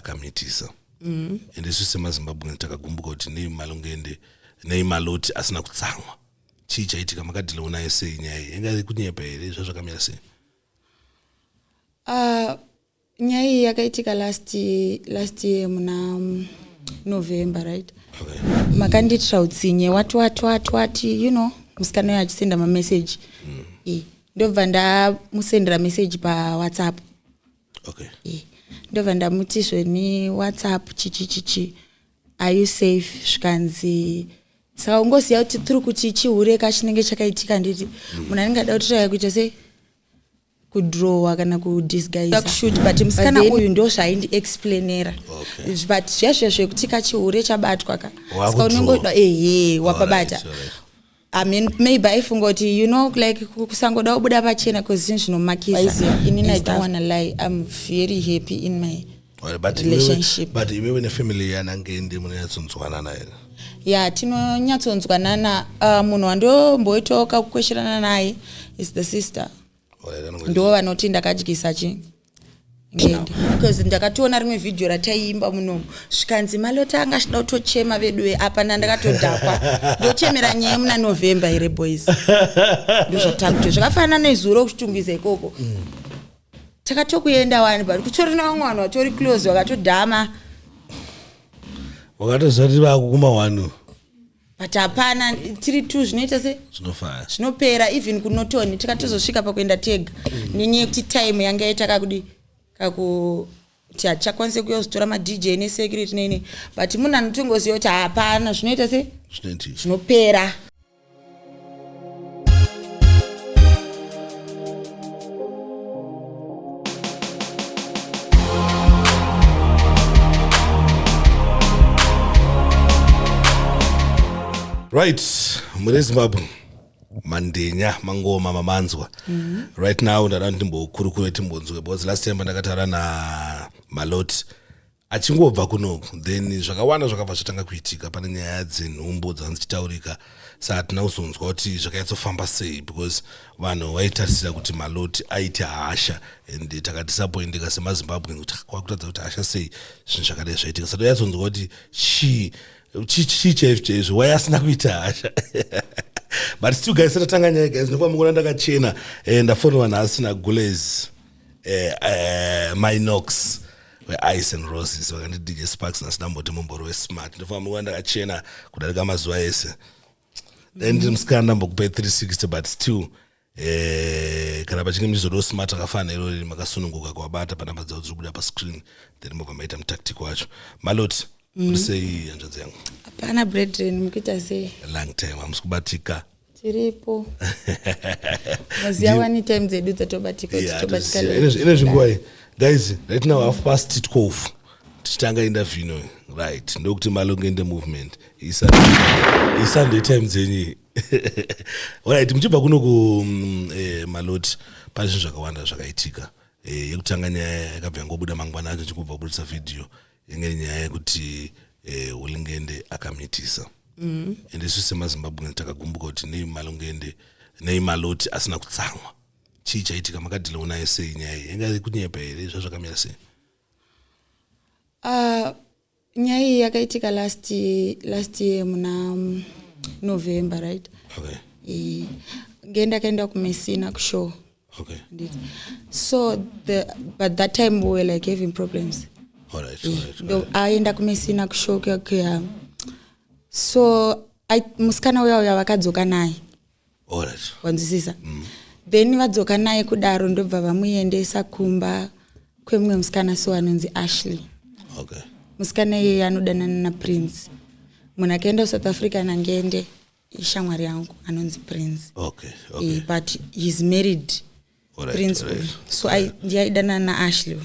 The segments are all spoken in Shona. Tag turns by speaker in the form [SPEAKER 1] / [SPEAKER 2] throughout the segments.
[SPEAKER 1] akamitisa ende isu semazimbabwe takakumbuka kuti nemalungende neimaloti asina kutsamwa chii chaitika makadhila naye sei nyaya iyi inga kunyepa here zvazvakamira sei?
[SPEAKER 2] Nyaya iyi yakaitika last year muna November, right?
[SPEAKER 1] Okay.
[SPEAKER 2] Makanditira utsinye wati you know musikana uyo achisenda mamessage ndobva ndamusendera message paWhatsApp.
[SPEAKER 1] Okay.
[SPEAKER 2] Ndobva ndamuti zveni WhatsApp chichi are you safe zvikanzi saka ungoziva kuti tiri kuti chihureka chinenge chakaitika nditi munhu anenge ada kutiraya kuita sei kudrowa kana kudisguise kushoot but musikana uyu ndo zvaindi-explainera but zvezvezvo kuti kachihure chabatwa ka saka unongoda wapabata. I mean, maybe I forgot, you know, like kusangoda ubuda pachena because zvinhu zvinomakisa. Inini I don't want to lie. I'm very happy in my relationship.
[SPEAKER 1] But iwewe nefamily yanangende munonyatsonzwanana here?
[SPEAKER 2] Yeah, tinonyatsonzwanana. Munhu wandomboitoka kukwesherana naye is the sister. Ndo vanoti ndakadyisa ngende because ndakatoona rimwe video rataiimba munomu zvikanzi maloti anga achida kutochema vedu apana ndakatodhakwa ndochemera nyaya muna November here boys ndozvatakuti zvakafanana nezuro kuchitumbiza ikoko takatokuenda wani but kutori navamwe vanhu vatori close vakatodhama
[SPEAKER 1] wakatozati vakukuma wanu
[SPEAKER 2] but hapana tiri tu zvinoita se zvinopera even kunotoni tikatozosvika pakuenda tega nenyaya yekuti time yanga yaitaka kuti hachakwanise kuyozitora madj nesecurity nene but munhu anotongoziva kuti hapana zvinoita se zvinopera.
[SPEAKER 1] Right, muri Zimbabwe mandenya mangoma mamanzwa right now ndada ndimbokurukure timbonzwe because last time ndakatara na Maloti achingobva kunoku then zvakawanda zvakabva zvatanga kuitika pane nyaya dzenhumbu dzanzichitaurika saka tina kuzonzwa kuti zvakaitsofamba sei because vanhu vaitarisira kuti Maloti aite hasha and takadisappointika semazimbabwe kuti kwakutadza kuti hasha sei zvinhu zvakadai zvaitika saka yatsonzwa kuti chii chaizvo wai asina kuita hasha but still guys tatanga nyaya guys ndofamba kuona ndakachena ndafonwa nhasi naGules Minox we-Ice and Roses vakandi DJ Sparks nasidamboti mumboro we-Smart ndofamba kuona ndakachena kudarika mazuva ese then ndimusikana ndambokupai 360 but still kana pachinge muchizodawo smart akafana iro makasununguka kwabata panamba dzavo dziri kubuda pascreen then mobva maita mutactic wacho. Maloti uri sei hanzvadzi yangu?
[SPEAKER 2] Hapana brethren, mukuita sei?
[SPEAKER 1] Long time hamusi kubatika.
[SPEAKER 2] Tiripo. Maziva wani time dzedu dzatobatika titobatika.
[SPEAKER 1] Ine zvingwai guys right now 12:30 tichitanga interview right ndokuti malungende movement isunday time dzenyi right muchibva kuno ku Maloti pane zvinhu zvakawanda zvakaitika yekutanga nyaya yakabva yangobuda mangwana acho chikubva kubudisa video ingene nyaya yekuti ulingende akamitisa ende isu semazimbabwe takakumbuka kuti nemalungende neimaloti asina kutsamwa chii chaitika makadhila naye sei nyaya iyi inga kunyepa here zvazvakamira sei?
[SPEAKER 2] Nyaya iyi yakaitika last year muna November, right?
[SPEAKER 1] Okay.
[SPEAKER 2] Ndakaenda kuMessina kushow.
[SPEAKER 1] Okay.
[SPEAKER 2] So but that time we were like having problems.
[SPEAKER 1] All right.
[SPEAKER 2] Aenda kuMessina kushow kya so musikana uya vakadzoka naye.
[SPEAKER 1] All right.
[SPEAKER 2] Wanzwisisa. Then vadzoka naye kudaro ndobva vamuendesa kumba kwemumwe musikana so anonzi Ashley.
[SPEAKER 1] Okay.
[SPEAKER 2] Musikana iye anodanana na Prince. Munhu akaenda South Africa nangende ishamwari yangu anonzi Prince.
[SPEAKER 1] Okay.
[SPEAKER 2] But he's married.
[SPEAKER 1] Alright,
[SPEAKER 2] Prince. So ndiyaidanana na Ashley.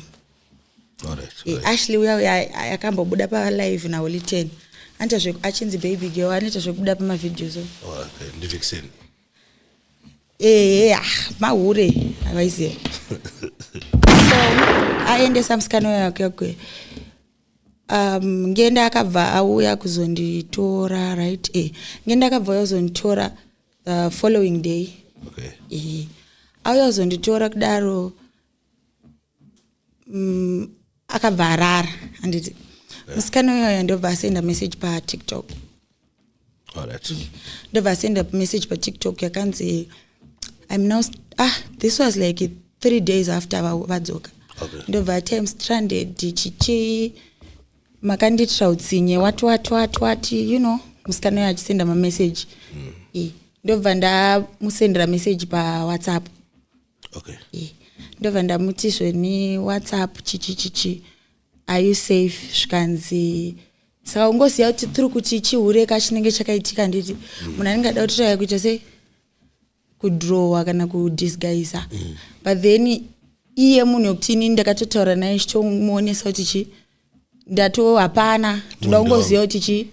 [SPEAKER 1] Alright.
[SPEAKER 2] Ashley uya akambobuda pa live na Holy 10. Anta achinzi baby girl anita zvekubuda pa ma videos.
[SPEAKER 1] Okay, ndivixeni.
[SPEAKER 2] Mahure avaiziva. So aendesa musikana wake ngenda akabva auya kuzonditora right ngenda akabva kuzonditora the following day.
[SPEAKER 1] Okay.
[SPEAKER 2] Auya kuzonditora kudaro akabvarara handiti musikana uyoyo ndobva asenda message paTikTok.
[SPEAKER 1] Alright.
[SPEAKER 2] Ndobva asenda message paTikTok yakanzi I'm now this was like 3 days after vadzoka.
[SPEAKER 1] Okay.
[SPEAKER 2] Ndobva time stranded chichi makanditira utsinye wati you know musikana uyoyo achisenda mamessage. Ndobva ndamusendera message paWhatsApp.
[SPEAKER 1] Okay.
[SPEAKER 2] Ndobva ndamuti zveni WhatsApp chichi are you safe zvikanzi saka ungoziva kuti tiri kuti chihureka chinenge chakaitika nditi munhu anenge ada kutoya kuita sei kudrowa kana kudisguisa but then iye munhu wekuti ini ndakatotaura naye chichomuonesa kuti hapana ndoda kungoziva kuti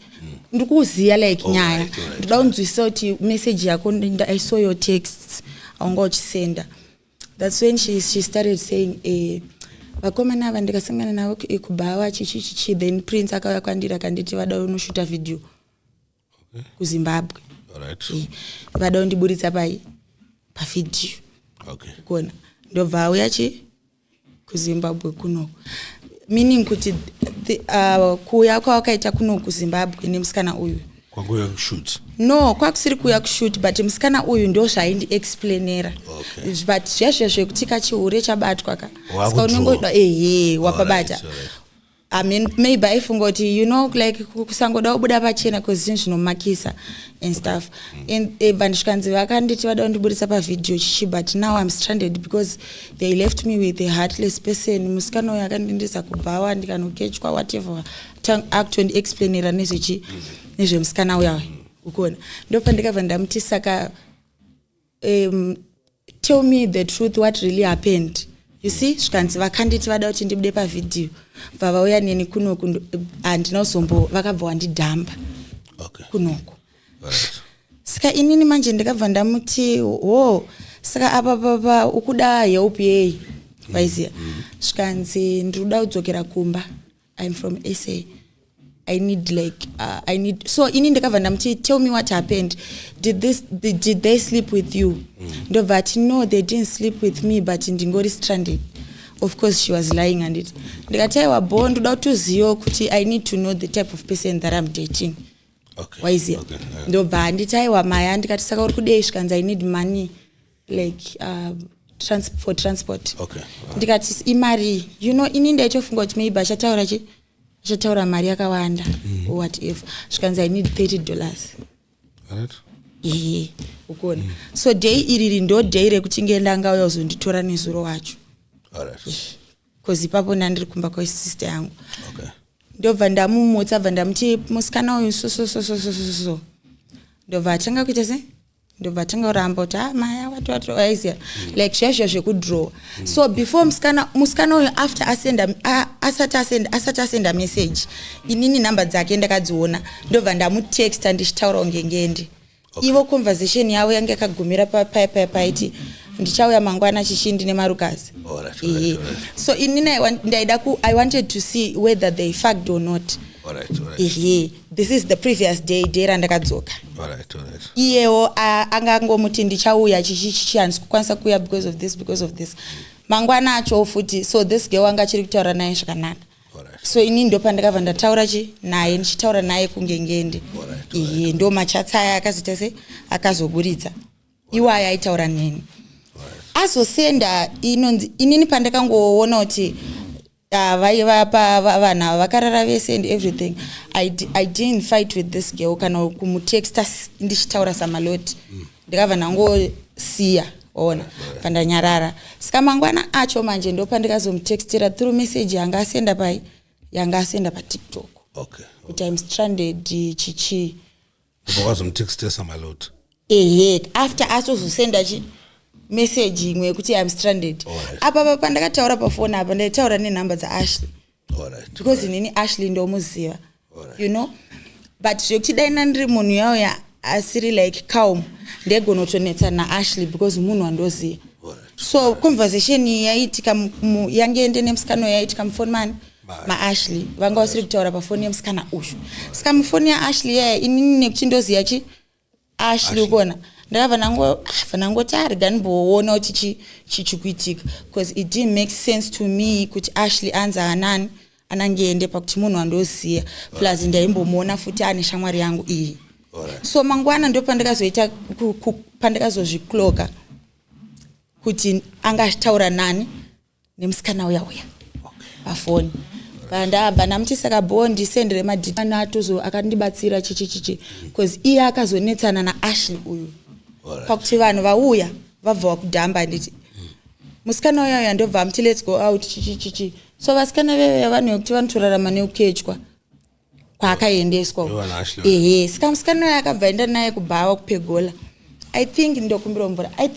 [SPEAKER 2] ndikuziva like nyaya ndoda kunzwisisa kuti message yako I saw your texts aunga uchisenda. That's when she started saying vakomana ava ndikasangana navo kubhawa chichi then Prince akauya kwandiri akanditi vada unoshuta video kuZimbabwe. Vada undiburitsa pavidhiyo kuona ndobva auya kuZimbabwe kunoko meaning kuti kuuya kwawakaita kuno kuZimbabwe nemusikana uyu
[SPEAKER 1] kwakuya kushoot
[SPEAKER 2] no kwakusiri kuya kushoot but musikana uyu ndo zvaindiexplainera but zvazvo zvekuti kachihure chabatwa saka unongoda wapabata I mean maybe aifunga kuti you know like kusangoda kubuda pachena because zvinhu zvinomakisa and stuff and bandishikanzi vakanditi vada kundiburitsa pavidhiyo chichi but now I'm stranded because they left me with a heartless person. Musikana uyu akandindisa kubhawa ndikanoketywa whatever akutondiexplainera nezvemusikana uya ukona ndopa ndikabva ndamuti saka tell me the truth what really happened. You see zvikanzi vakanditi vada kuti ndibude pavidhiyo bva vauya neni kunoko handinazombo vakabva wandidhamba kunoko saka inini manje ndikabva ndamuti saka apa ukuda help yei waiziya zvikanzi ndikuda kudzokera kumba I'm from SA I need so ini ndikabva ndamuti tell me what happened. Did they sleep with you? Ndobva ati no they didn't sleep with me but ndingori stranded. Of course she was lying and it ndikati aiwa bo ndoda kutoziva kuti I need to know the type of person that I'm dating. Waiziya ndobva handiti aiwa maya ndikati saka uri kudei zvikanzi I need money like for transport. Ndikati imari you know ini ndaitofunga kuti maybe achataura mari yakawanda or whatever zvikanzi I need $30. Ukona so day iriri ndo day rekuti ngenda ngauya uzonditora nezuro wacho because ipapo ndandiri kumba kwesister yangu ndobva ndamumutsa bva ndamuti musikana uyu so ndobva atanga kuita sei ndobva atanga kuramba kuti maya watu waiziya like zvazvo zvekudrow so before musikana uyu after asati asenda message inini namba dzake ndakadziona ndobva ndamutexta ndichitaura ungengende ivo conversation yavo yange yakagumira paiti ndichauya mangwana chichindi nemarukazi. So inini I wanted to see whether they fucked or not. This is the previous day randakadzoka iyewo angangomuti ndichauya chichi handisi kukwanisa kuuya because of this mangwana acho futi so this girl anga chiri kutaura naye zvakanaka so ini ndopa ndakabva ndataura naye ndichitaura naye kungengende ndo machatsaya akazita se akazoburitsa iwaya aitaura neni azosenda inini pandakangoona kuti vaivapa vanhu vakarara vese and everything I didn't fight with this girl kana kumutexta ndichitaura samaloti ndikabva ndangosiya ona pandanyarara saka mangwana acho manje ndo pandikazomutextira through message yanga asenda paTikTok kuti I'm stranded chichi
[SPEAKER 1] wakazomutextira samaloti
[SPEAKER 2] after azosenda message imwe yekuti I'm stranded apa pandakataura pafoni apa ndaitaura nenhamba dzaAshley because inini Ashley ndomuziva you know but zvekuti daina ndiri munhu yauya asiri like calm ndegonotonetsa naAshley because munhu wandoziva so conversation yaitika yangeende nemusikana yaitika mufoni mani maAshley vanga vasiri kutaura pafoni yemusikana uyu saka mufoni yaAshley inini nekuti ndoziva Ashley ukona ndakabva nangoti arega ndimboona kuti chichikuitika because it didn't make sense to me kuti Ashley anza anani anangeende pakuti munhu andoziya plus ndaimbomuona futi ane shamwari yangu iyi. So mangwana ndo pandakazoita pandakazozvikloka kuti angataura nani nemusikana uya pafoni. Ndabva namuti saka bondi sendere madhitana atozo akandibatsira chichi because iye akazonetsana na Ashley uyu. Pakuti vanhu vauya vabva kudhamba nditi musikana uya ndobva muti let's go out chichi. So vasikana veve vanhu kuti vanotorarama neukechwa kwaakaendeswa. Saka musikana uya akabva enda naye kubhawa kupegola. I think ndokumbira mvura. I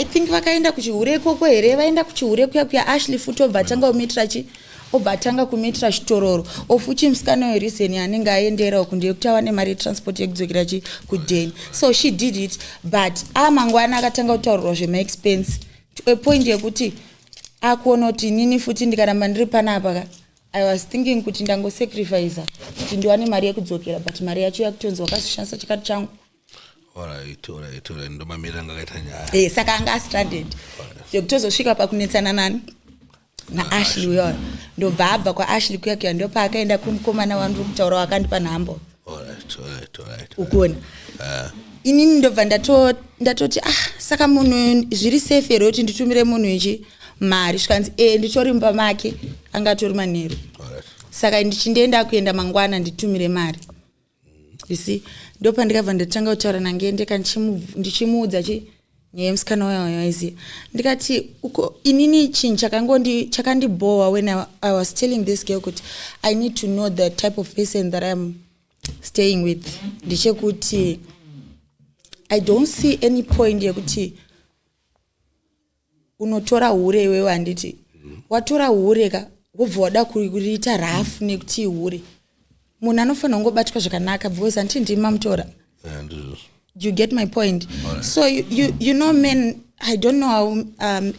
[SPEAKER 2] think vakaenda kuchihure koko here vaenda kuchihure kuya Ashley futi obva kumitira chitororo ofuchi musikana wereason anenge aendera kunde kuti awane mari transport yekudzokera kudeni. So she did it but amangwana akatanga kutaurirwa zvemaexpense to a point yekuti akuona kuti nini futi ndikaramba ndiri panapa I was thinking kuti ndangosacrifice kuti ndiwane mari yekudzokera but mari yacho yakutonzi wakazoshandisa chikati changu.
[SPEAKER 1] Alright, ndomamira ngakaita nyaya.
[SPEAKER 2] Saka anga stranded. Yokutozosvika pakunetsana nani na Ashley uyo. Ndobva abva kwa Ashley kuya ndopa akaenda kumukomana wangu kutaura wakandipa nhambo.
[SPEAKER 1] Alright.
[SPEAKER 2] Ukona. Inini ndobva ndatoti saka munhu zviri safe here kuti nditumire munhu ichi mari zvikanzi nditori mumba make angatori manheru. Saka ndichindoenda kuenda mangwana nditumire mari. You see, ndopa ndikabva ndatanga kutaura nangeendeka ndichimuudza nyaya yemusikana wayo aiziya. Ndikati inini chinhu chakandibowa when I was telling this girl kuti I need to know the type of person that I'm staying with. Ndichekuti I don't see any point yekuti unotora hure iwewe handiti watora hure wobva wada kuriita rafu nekuti hure. Munhu anofanira kungobatwa zvakanaka because handiti ndimamutora. You get my point? Right. So you know men, I don't know how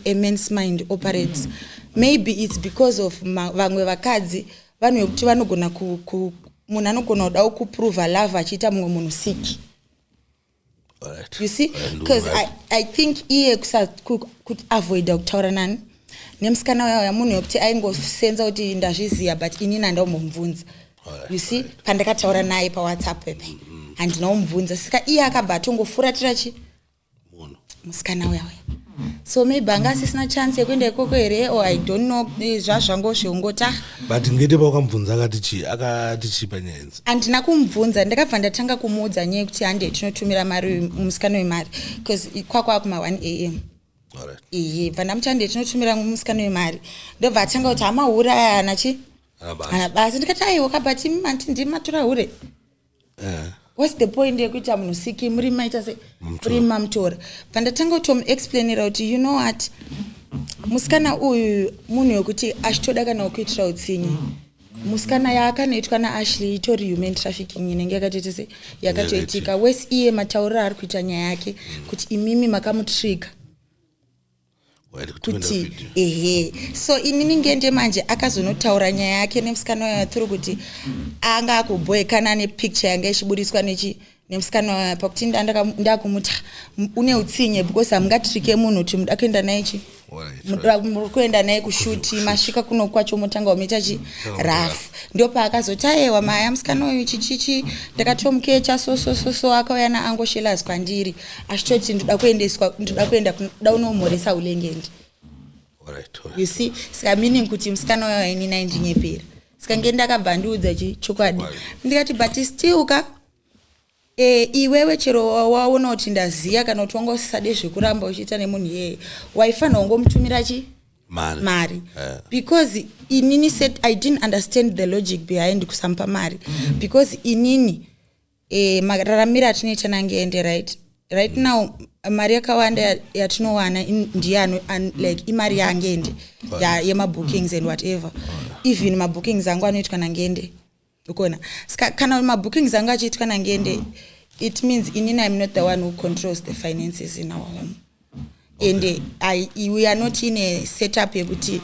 [SPEAKER 2] a man's mind operates. Maybe it's because of vamwe vakadzi vanhu yekuti vanogona munhu anogona kuda kuprove love achiita mumwe munhu sick.
[SPEAKER 1] Alright.
[SPEAKER 2] You see? Because I think iye could avoid kutaura nani nemusikana wayo munhu yekuti aingosenza kuti ndazviziya but inini handaumubvunza. You see, pandakataura naye paWhatsApp pepe handinaumubvunza saka iye akabva atongofuratira musikana uya. So maybe anga asisina chance yekuenda ikoko here or I don't know zvazvangozviongota.
[SPEAKER 1] But ngete pakamubvunza akati chi panyaya idzi?
[SPEAKER 2] Handina kumubvunza, ndakabva ndatanga kumuudza nyaya yekuti hande tinotumira mari musikana wemari because kwakwa kuma 1 am.
[SPEAKER 1] Alright.
[SPEAKER 2] Pandamuti hande tinotumira musikana wemari ndobva atanga kuti amahura aya anachi basi ndikati aiwa kabati manti ndimatora hure. What's the point yekuita munhu siki muri maita se muri mamutora. Pandatanga kutomuexplainira kuti you know what musikana uyu munhu wekuti achitoda kana kuitira utsinyi. Musikana yaakanoitwa naAshley itori human trafficking inenge yakatoitese yakatoitika wesi iye matauriro ari kuita nyaya yake kuti imimi makamutrigger kuti so inini ngende manje akazonotaura nyaya yake nemusikana wayo through kuti anga akuboekana nepicture yanga ichiburiswa nemusikana wayo pakuti ndakumuta une utsinye because amungatrike munhu kuti muda kuenda naye muri kuenda naye kushuti masvika kuno kwacho mutanga umeita rafu ndopa akazoti aiwa maya musikana wayo chichichi ndakatomukecha so akauya naangoshelas kwandiri achitoti ndoda kuenda kuda unomhoresa ulengendi. You see, saka meaning kuti musikana wayo aini 9 nyepera saka ngenda akabva ndiudza chokwadi ndikati but still iwewe chero waona kuti ndaziya kana kuti wangosade zvekuramba uchiita nemunhu yeye waifanira kungomutumira mari because inini said I didn't understand the logic behind kusampa mari because inini mararamira atinoita nangeende right now mari yakawanda yatinowana ndiyano like imari yangeende yemabookings and whatever even mabookings angu anoitwa nangeende ukona kana mabookings angu achiitwa nangeende it means inini I'm not the one who controls the finances in our home. And we are not in a setup yekuti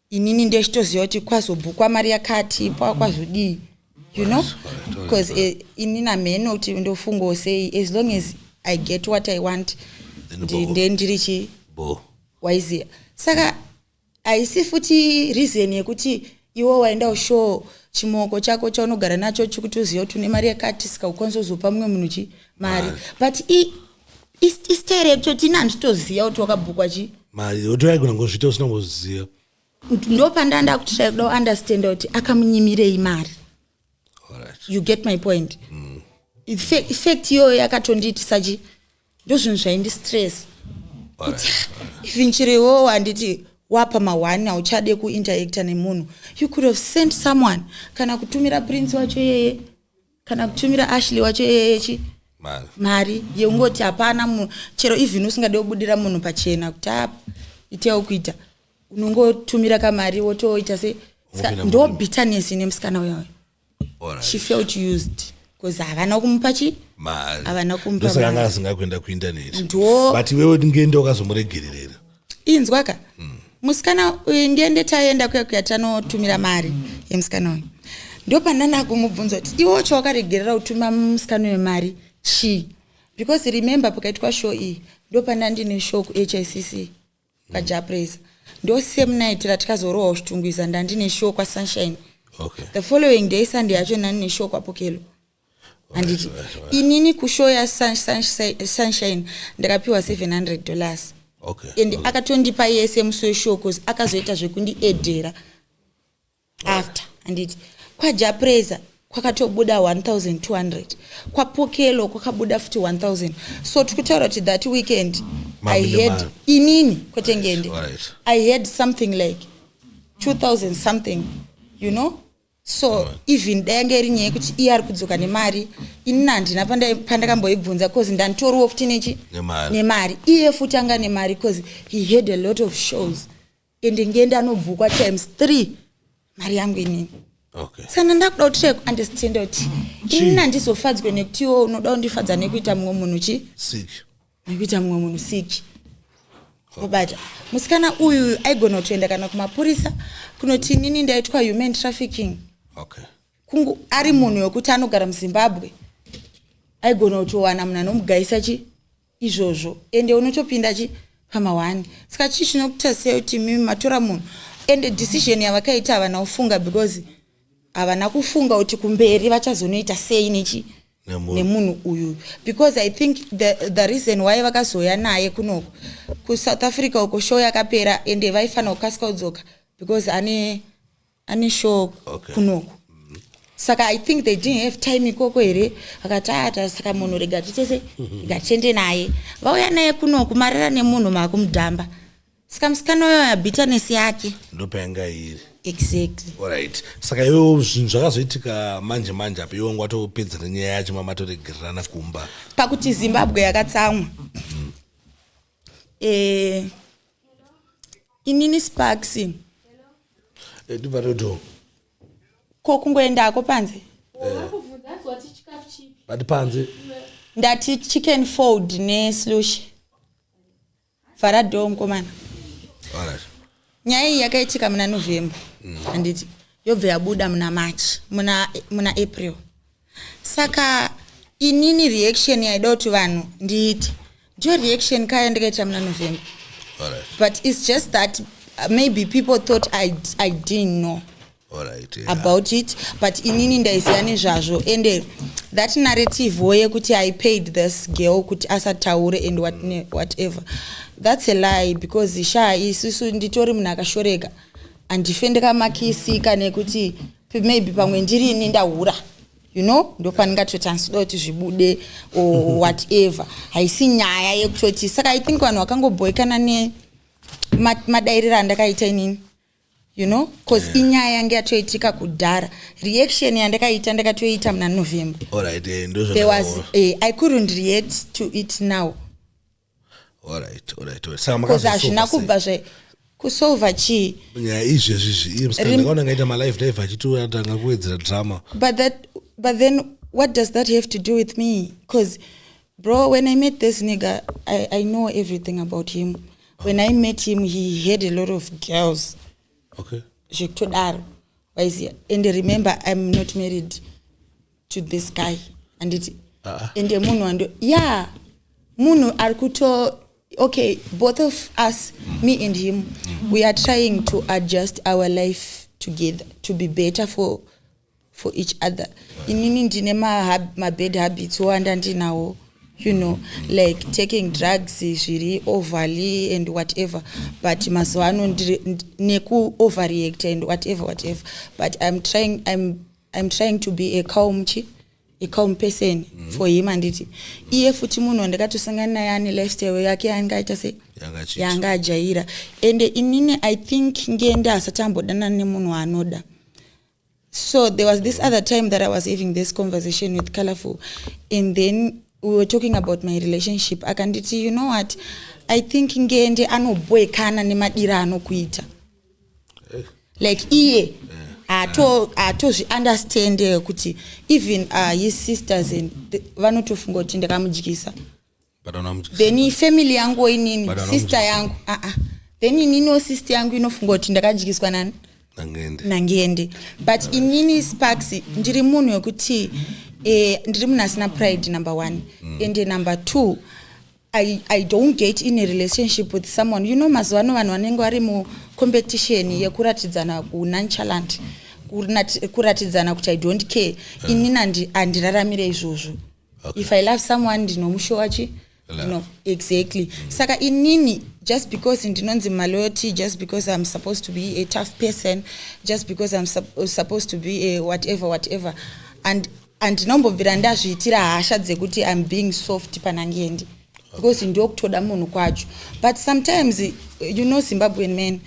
[SPEAKER 2] inini ndechitoziva kuti kwazobhukwa mari yakati kwazodii you know, because inina meno kuti ndofungo say as long as I get what I want then ndirichi waiziya saka aisi futi reason yekuti iwo waenda ushow chimoko chako chaunogara nacho chikutoziva kuti une mari yakati sika ukwanzozopa mumwe munhu chi mari but istereto tina nditoziva kuti wakabhukwa chi
[SPEAKER 1] mari otoyaigona ngozvita usina kuziva
[SPEAKER 2] ndopandanda kuti try kuda understand kuti akamunyimirei mari. You get my point. Effect yo yakatonditi sachi ndozvinhu zvaindi stress even chirewo handiti wapa mawani auchade kuinteracta nemunhu you could have sent someone kana kutumira prince wacho yeye kana kutumira Ashley wacho yeye chi mari yeungoti hapana munhu chero even usingade kubudira munhu pachena kuti itewo kuita unongotumira kamari wotoita se ndo bitterness nemusikana uyo. She felt used because havana kumupa chi havana kumupa
[SPEAKER 1] ndosaka asingakwenda kuinternet but wewe ngende ukazomuregererera
[SPEAKER 2] inzwaka musikana ndiende taenda kuyatanotumira mari yemusikana uyu ndopandana kumubvunza kuti iwo chawakaregerera kutuma musikana wemari chi because remember pakaitwa show iyi ndopanda ndine show kuHICC paJapresa ndo same night ratikazorowa kutungwiza ndandine show kwaSunshine.
[SPEAKER 1] Okay.
[SPEAKER 2] The following day Sunday yacho nani show kwa Pokelo. Anditi inini kushow ya Sunshine ndakapiwa $700.
[SPEAKER 1] Okay.
[SPEAKER 2] And akatondipa SM show cause akazoita zvekundi edera after anditi kwa Japresa kwakatobuda 1200 kwa Pokelo kwakabuda futi 1000 so tukutaura kuti that weekend I had inini kwatengende I had something like 2000 something, you know. So even dange rinye kuti iari kudzoka nemari inandi napanda kamboibvunza cause ndantoriwo futi nechi nemari iye futi anga nemari cause he had a lot of shows and ngenda anobhukwa times 3 mari yangu inini.
[SPEAKER 1] Okay.
[SPEAKER 2] Sana ndakuda kuti understand kuti inini ndizofadzwe nekuti iwo unoda undifadza nekuita mumwe munhu chi
[SPEAKER 1] sick
[SPEAKER 2] nekuita mumwe munhu sick. But musikana uyu aigona kutoenda kana kumapurisa kunoti nini ndaitwa human trafficking.
[SPEAKER 1] Okay.
[SPEAKER 2] Kungu ari munhu wekuti anogara muZimbabwe aigona kutowana munhu anomugaisa chi izvozvo ende unotopinda chi pamawani saka chii chinokuita sei kuti mimi matora munhu ende decision yavakaita havana kufunga because havana kufunga kuti kumberi vachazonoita sei nechi nemunhu uyu because I think the reason why vakazoya naye kunoko kuSouth Africa uko show yakapera ende vaifana kukasika kudzoka because ane show kunoko. Saka I think they didn't have time ikoko here akatata saka munhu rega titese ngatende naye vauya naye kunoko marara nemunhu makumudhamba saka musikana uyo yabitterness yake
[SPEAKER 1] ndopanga iri
[SPEAKER 2] exactly.
[SPEAKER 1] Alright. Saka iwo zvinhu zvakazoitika manje apa iwo ngwatopedza nyaya yacho mamatoregererana kumba
[SPEAKER 2] pakuti Zimbabwe yakatsamwa. Inini Sparks
[SPEAKER 1] ndivarodo
[SPEAKER 2] ko kungoendako panze
[SPEAKER 1] but panze
[SPEAKER 2] ndati chicken fold neslush farado mkomana.
[SPEAKER 1] Alright.
[SPEAKER 2] Nyaya iyi yakaitika muna November anditi yobva yabuda muna March muna April saka inini reaction yaida kuti vanhu ndiiti ndio reaction kaya ndikaita muna November.
[SPEAKER 1] Alright.
[SPEAKER 2] But it's just that maybe people thought I didn't know.
[SPEAKER 1] Alright, yeah.
[SPEAKER 2] About it but inini ndaiziva nezvazvo and that narrative way kuti I paid this girl kuti asataure and whatever that's a lie because isusu nditori munhu akashoreka andife ndikamakisika nekuti maybe pamwe ndirini ndahura you know ndopandingatotansuda kuti zvibude or whatever haisi nyaya yekutoti saka I think vanhu vakangobhoikana nemadairiro andakaita inini you know because inyaya yange yatoitika kudhara reaction yandakaita ndakatoita muna November.
[SPEAKER 1] Alright,
[SPEAKER 2] there was I couldn't react to it now.
[SPEAKER 1] Alright. Saka
[SPEAKER 2] because hazvina kubva kusolva chii
[SPEAKER 1] nyaya izvezvizvi iye musikana ndakaona ngaita malife life achitotanga kuwedzera drama
[SPEAKER 2] but then what does that have to do with me because bro when I met this nigga I know everything about him. When I met him he had a lot of girls.
[SPEAKER 1] Okay.
[SPEAKER 2] Zvekutodaro waiziya and remember I'm not married to this guy and ende munhu munhu arikuto okay, both of us, me and him, we are trying to adjust our life together to be better for each other. Inini ndine my bad habits wanda ndinawo, you know, like taking drugs zviri overly and whatever, but mazwano neku overreact and whatever, but I'm trying to be a calm person for him and it iye futi munhu ndakatosangana naye ane lifestyle yake yangaita se yangajaira and inini I think ngenda asatambodana nemunhu anoda. So there was this other time that I was having this conversation with Colorful, and then we were talking about my relationship. Akanditi, you know what, I think ngende anoboekana nemadira anokuita like iye atozvi understand kuti even his sisters and vanotofunga kuti ndakamudyisa, then family yangu inini sister yangu then inini sister yangu inofunga kuti ndakadyiswa nani nangende, but inini Sparks ndiri munhu wekuti ndiri munhu asina pride, number 1, and number 2, I don't get in a relationship with someone, you know, mazwano vanhu vanenge vari mu competition yekuratidzana nonchalant, kuratidzana kuti I don't care. Inini andiraramire izvozvo. If I love someone ndinomushowa exactly. Saka inini, just because ndinonzi loyalty, just because I'm supposed to be a tough person, just because I'm supposed to be a whatever, and ndinombobvira ndazviitira hasha dzekuti I'm being soft panangendi, because ndokutoda munhu kwacho. But sometimes, you know, Zimbabwean men,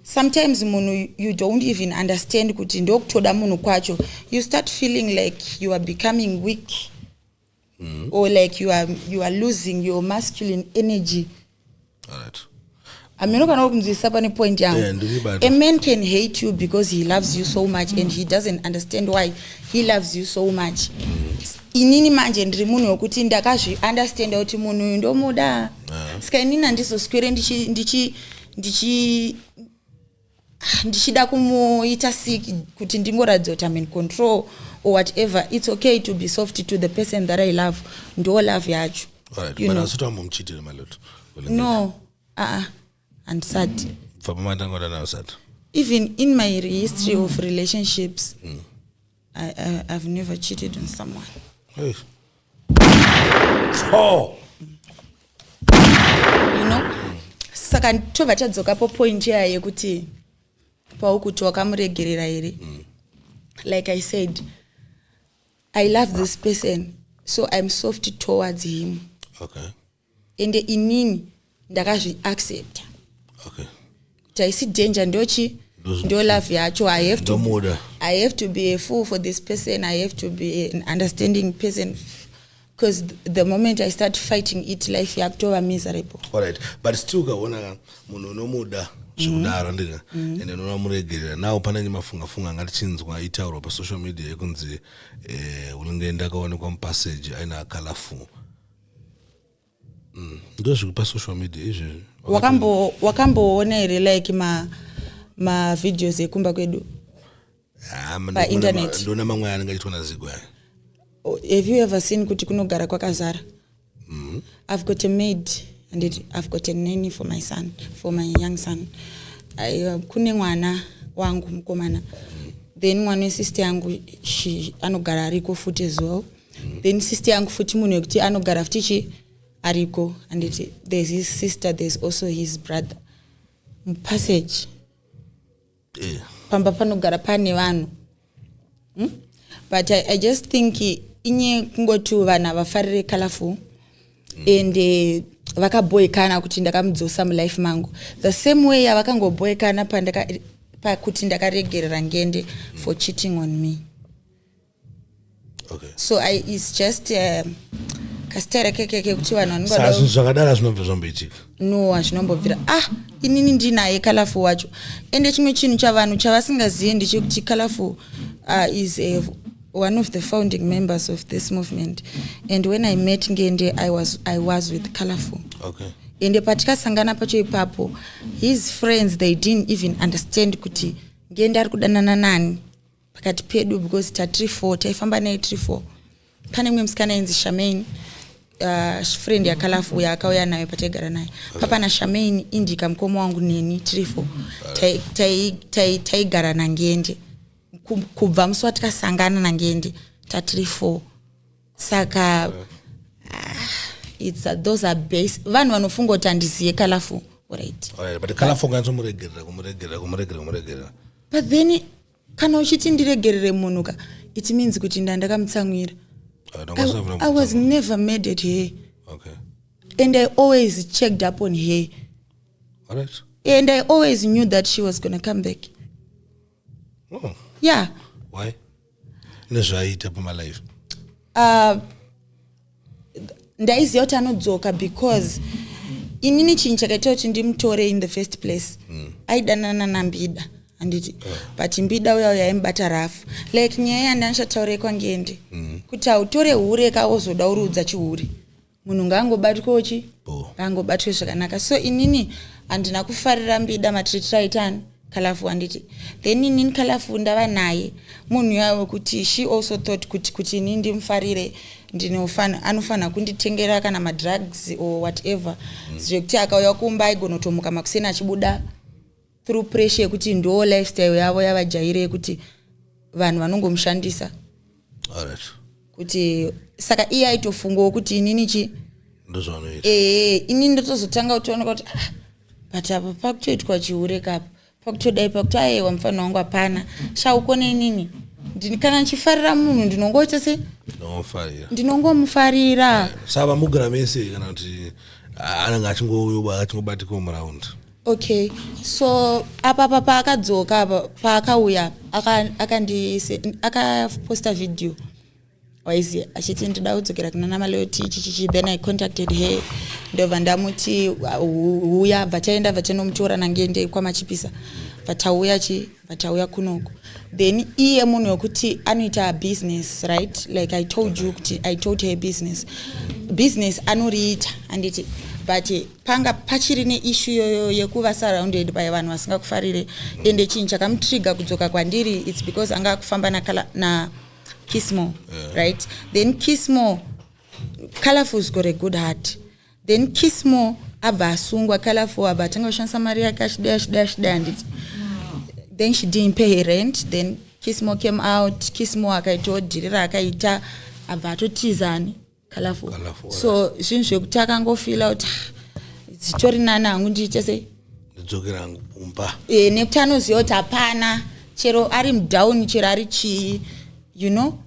[SPEAKER 2] sometimes munhu you don't even understand kuti ndokutoda munhu kwacho. You start feeling like you are becoming weak, or like you are losing your masculine energy.
[SPEAKER 1] All right.
[SPEAKER 2] I'm not going to say any point down. A man can hate you because he loves you so much and he doesn't understand why he loves you so much. Inini manje ndiri munhu wekuti ndakazvi understand kuti munhu uyu ndomuda. Saka inini ndizoswere ndichida kumuita sick kuti ndingoradza kuti I'm in control or whatever. It's okay to be soft to the person that I love. Ndo love yacho.
[SPEAKER 1] All right. But I saw mom cheated my lot.
[SPEAKER 2] No. And sad. Even in my history of relationships, I've never cheated on someone.
[SPEAKER 1] Hey.
[SPEAKER 2] You know? Saka tova tadzokapo point yekuti paukutoka muregerera here. Like I said, I love this person, so I'm soft towards him.
[SPEAKER 1] Okay.
[SPEAKER 2] And inini ndakazvi accept.
[SPEAKER 1] Okay.
[SPEAKER 2] Taisi danger ndochi ndo love yacho. I have to be a fool for this person. I have to be an understanding person, because the moment I start fighting it, life yakutova miserable.
[SPEAKER 1] All right, but still kaona munhu nomuda zvekudaro ndinga ende unomuregerera nawo panenge mafunga ngati chinzwa itaurwa pa social media yekunzi unenge ndakaonekwa mu passage aina Colorful. Ndo zviri pa social media izvi wakamboona ere like ma videos ekumba kwedu pa internet? Ndona mamwe anenge achitona zigwa. Have you ever seen kuti kunogara kwakazara? I've got a maid and I've got a nanny for my son, for my young son. Kune mwana wangu mukomana, then mwana sister yangu anogara ariko futi as well, then sister yangu futi munhu wekuti anogara futi ariko, and there's his sister, there's also his brother. Passage pamba panogara pane vanhu. But I just think inye kungotu vana vafarire Colorful and vakaboekana kuti ndakamudzosa mulife mangu the same way yavakangoboekana pakuti ndakaregerera ngende for cheating on me. Okay. So it's just kastera keke kuti vanhu vanongoda zvakadara zvinobva zvamboitika.
[SPEAKER 2] No, azvinombobvira inini ndinaye Colorful wacho. Ende chimwe chinhu chavanhu chavasingazivi ndechekuti Colorful is one of the founding members of this movement, and when I met Ngende I was with Colorful. Okay. Ende patikasangana pacho ipapo, his friends, they didn't even understand kuti Ngende ari kudanana nani pakati pedu because ta34 taifamba naye 34 pane mwe msikana ainzi Shamaine friend ya Kalafu yakauya naye pategara naye papa na Shamaine indika mkomo wangu neni 34 taigara na Ngende kubva musi watakasangana na Ngende ta34 saka those are base vanhu vanofunga kuti handiziye Kalafu right
[SPEAKER 1] but Kalafu nganzo muregera
[SPEAKER 2] but then kana uchiti ndiregerere munhu ka it means kuti ndakamutsamwira. I was never mad at her.
[SPEAKER 1] Okay.
[SPEAKER 2] And I always checked up on her.
[SPEAKER 1] All right.
[SPEAKER 2] And I always knew that she was going to come back.
[SPEAKER 1] Oh.
[SPEAKER 2] Yeah.
[SPEAKER 1] Why? Nezvaita pa my life.
[SPEAKER 2] Ndaiziva kuti anodzoka because inini chinhu chakaita kuti ndimutore in the first place. Aidanana naMbida. Anditi but Mbida uya yaimbata rafu like nyaya yandanchataure kwaNgende kuti autore hure kaozoda urudza chihure munhu ngaangobatwe angobatwe zvakanaka so inini andina kufarira Mbida matritraitani Kalafu anditi then inini Kalafu ndava naye munhu yawe kuti she also thought kuti inini ndimfarire anofana kunditengera kana madrugs or whatever zvekuti akauya kumba aigonotomuka makuseni achibuda through pressure yekuti ndo lifestyle yavo yavajaire yekuti vanhu vanongomushandisa.
[SPEAKER 1] Alright.
[SPEAKER 2] Kuti saka iye aitofungawo kuti inini
[SPEAKER 1] ndozvanoita
[SPEAKER 2] inini ndotozotanga kutooneka kuti but apa pakutoitwa chihure kapa pakutodai pakuti aiwa mufana wangu hapana shaukone inini kana nchifarira munhu ndinongoita se ndinongomufarira
[SPEAKER 1] sava mugara mese kana kuti anenge achingobatika muraundi.
[SPEAKER 2] Okay, so apa paakadzoka apa paakauya akaposta video waiziya achiti ndoda kudzokera kuna Namaloti chichichi then I contacted her ndobva ndamuti uya vataenda vatanomutora naNgende kwaMachipisa vatauya kunoko then iye munhu wekuti anoita business right like I told you kuti I told her business anoriita anditi but panga pachiri neissue yoyo yekuva surrounded by vanhu vasingakufarire ende chinhu chakamutrigger kudzoka kwandiri it's because anga kufamba na Kismo right then Kismo Kalafu's got a good heart then Kismo abva asungwa Kalafu abva atanga kushandisa mari yake ashida anditi then she didn't pay her rent then Kismo came out Kismo akaitawo dhiri raakaita abva atotizani Kalafu. So zvinhu zvekuti akangofila kuti zitori nani hangu ndiite sei
[SPEAKER 1] ndidzokera hangu kumba
[SPEAKER 2] nekuti anoziva kuti hapana chero ari mudown chero ari chii you know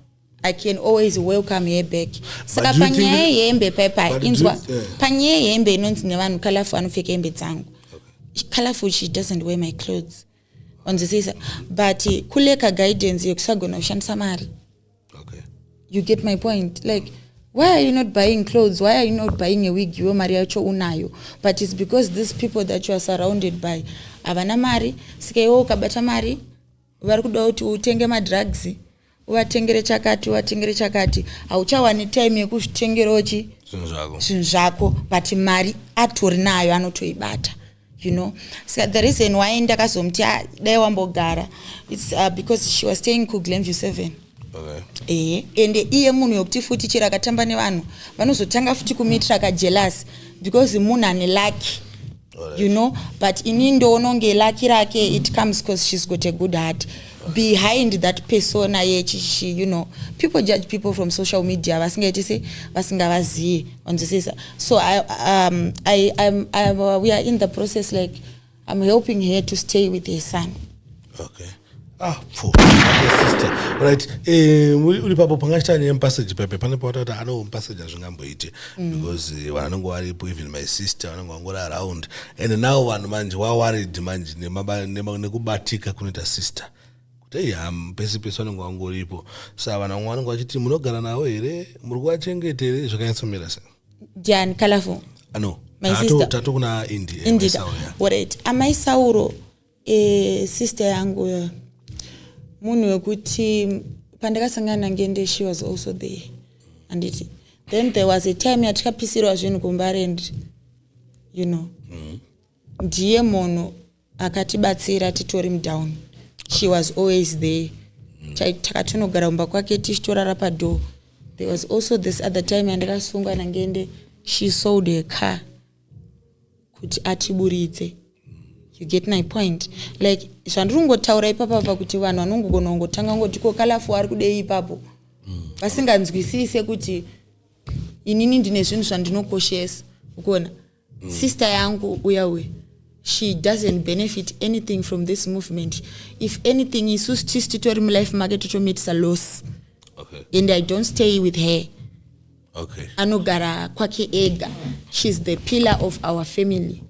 [SPEAKER 2] I can always welcome her back saka panyaya yehembe paipai inzwa panyaya yehembe inonzi nevanhu Kalafu anopfeka hembe dzangu Kalafu she doesn't wear my clothes onzwisisa but kuleka guidance yekusagona kushandisa mari.
[SPEAKER 1] Okay.
[SPEAKER 2] You get my point like why are you not buying clothes? Why are you not buying a wig? You mari yacho unayo. But it's because these people that you are surrounded by havana mari. Sika iwo ukabata mari vari kuda kuti utenge madrugs uvatengere chakati hauchawani time yekuzvitengerawo zvinhu zvako but mari atori nayo anotoibata you know so the reason why ndakazomuti dai wambogara it's because she was staying ku Glenview 7.
[SPEAKER 1] Okay.
[SPEAKER 2] Ende iye munhu yokuti futi chira akatamba nevanhu vanozotanga futi kumitra akajealous because munhu ane lucky you know but inini ndoononge lucky rake it comes because she's got a good heart behind that persona yechichi you know people judge people from social media vasingaiti se vasingavaziye onzwisisa so we are in the process like I'm helping her to stay with her son.
[SPEAKER 1] Okay. Sister. Right. Uri papo pangachita nempassage pepe pane pautata ano mpassage azvingamboite because vanongo varipo even my sister vanongo vangora around and now vanhu manje worried manje nekubatika kunoita sister kuti pesi vanongo vangoripo saka vanhu vamwe vanongo vachiti munogara navo here muri kuvachengetere zvakanyatsamira sei
[SPEAKER 2] Diane Kalafu
[SPEAKER 1] ano
[SPEAKER 2] my sister
[SPEAKER 1] tato kuna
[SPEAKER 2] India right amai Sauro sister yangu munhu wekuti pandakasangana naNgende she was also there anditi then there was a time yatikapisirwa zvinhu kumbarend you know ndiye munhu akatibatsira titori mudown she was always there takatonogara umba kwake tichitorara padoo. There was also this other time yandakasungwa nangende, she sold her car kuti atiburidze. You get my point? Like zvandiringotaura ipapa kuti vanhu vanongogona kungotanga ngoti ko Kalafu ari kudei ipapo vasinganzwisise kuti inini ndine zvinhu zvandinokoshesa ukuona. Sister yangu uya she doesn't benefit anything from this movement. If anything isusu titori mulife market totomitisa loss.
[SPEAKER 1] Okay.
[SPEAKER 2] And I don't stay with her.
[SPEAKER 1] Okay.
[SPEAKER 2] Anogara kwake ega. She's the pillar of our family.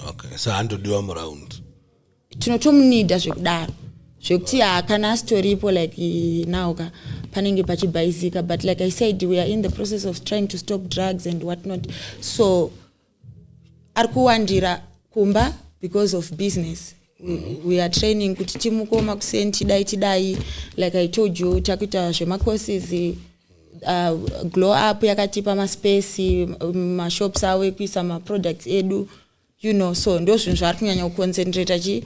[SPEAKER 1] Okay. So handodiwa muround.
[SPEAKER 2] Tinotomunida zvekudaro. Zvekuti kana story ipo like now panenge pachibhaizika, but like I said, we are in the process of trying to stop drugs and whatnot. So arikuwandira kumba because of business. We are training kuti timukoma kusenti tidai like I told you takuita zvemacourses glow up yakatipa maspace mashops awe kuisa ma products edu, you know. So ndo zvinhu zvari kunyanya kuconcentrate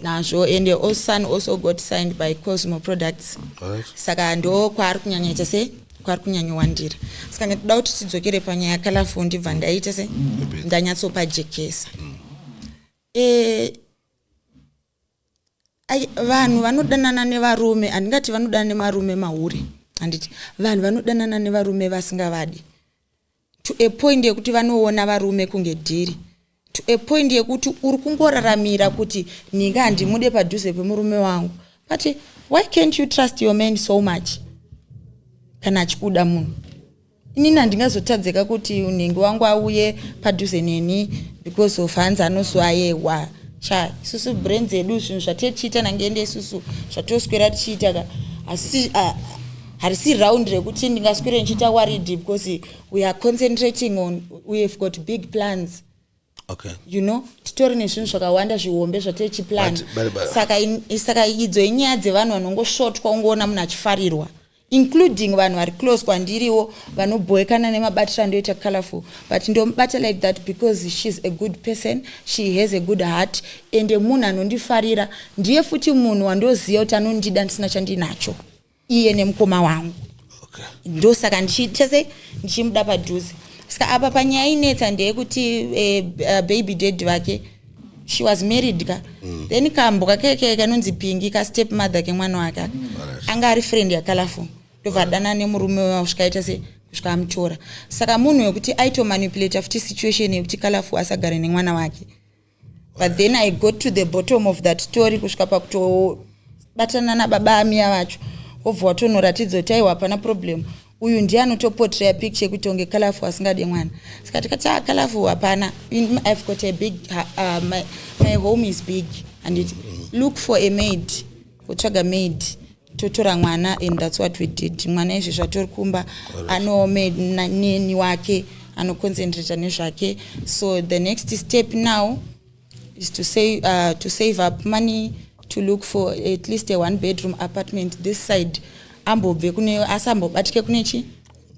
[SPEAKER 2] nazvo, and your son also got signed by Cosmo Products. Saka ndo kwari kunyanya se kwari kunyanya wandira. Saka ndinoda kuti tidzokere panyaya Kalafu ndibva ndaita se ndanyatsopa jekesa. Vanhu vanodanana nevarume, handingati vanodanana nemarume mahure, handiti vanhu vanodanana nevarume vasingavadi, to a point yekuti vanoona varume kunge dhiri, to a point yekuti uri kungoraramira kuti ninga handimude padhuze pemurume wangu. But why can't you trust your man so much? Kana achikuda munhu, inini handingazotadzeka kuti ningi wangu auye padhuze neni because of hanzi anozoayewa. Cha isusu brains edu zvinhu zvatetiita nangende isusu zvatoswera tichiita asi harisi round rekuti ndingaswera ndichiita worried because we are concentrating on, we have got big plans.
[SPEAKER 1] Okay.
[SPEAKER 2] You know, titori nezvinhu zvakawanda zvihombe zvatechiplan. Saka idzo inyaya dzevanhu vanongosvotwa ungoona munhu achifarirwa, including vanhu vari close kwandiriwo vanobhoekana nemabatiro andoita Kalafu, but ndomubata like that because she's a good person, she has a good heart, and munhu anondifarira ndiye futi munhu wandoziva kuti anondida ndisina chandinacho iye nemukoma wangu.
[SPEAKER 1] Okay.
[SPEAKER 2] Ndo saka ndichimuda padhuze. Saka apa panyaya inetsa ndeyekuti baby dad vake, she was married then kambo kake kanonzi Pingi ka step mother ke mwana wake anga ari friend ya Kalafu, ndovadana nemurume wavo zvikaita se kusvika amutora. Saka munhu wekuti aito manipulate futi situation yekuti Kalafu asagara nemwana wake. But then I got to the bottom of that story kusvika pakutobatana nababa amiya vacho, obva watonoratidza kuti aiwa hapana problem, uyu ndiye anotoportray picture yekuti onge Kalafu asingade mwana. Saka tikati Kalafu hapana, I've got a big my home is big, and it look for a maid, kutsvaga maid totora mwana, and that's what we did. Mwana izvi zvatori kumba ano maid neni wake ano concentrate nezvake. So the next step now is to save up money to look for at least a 1-bedroom apartment this side. Ambobve kune asambobatike kunechi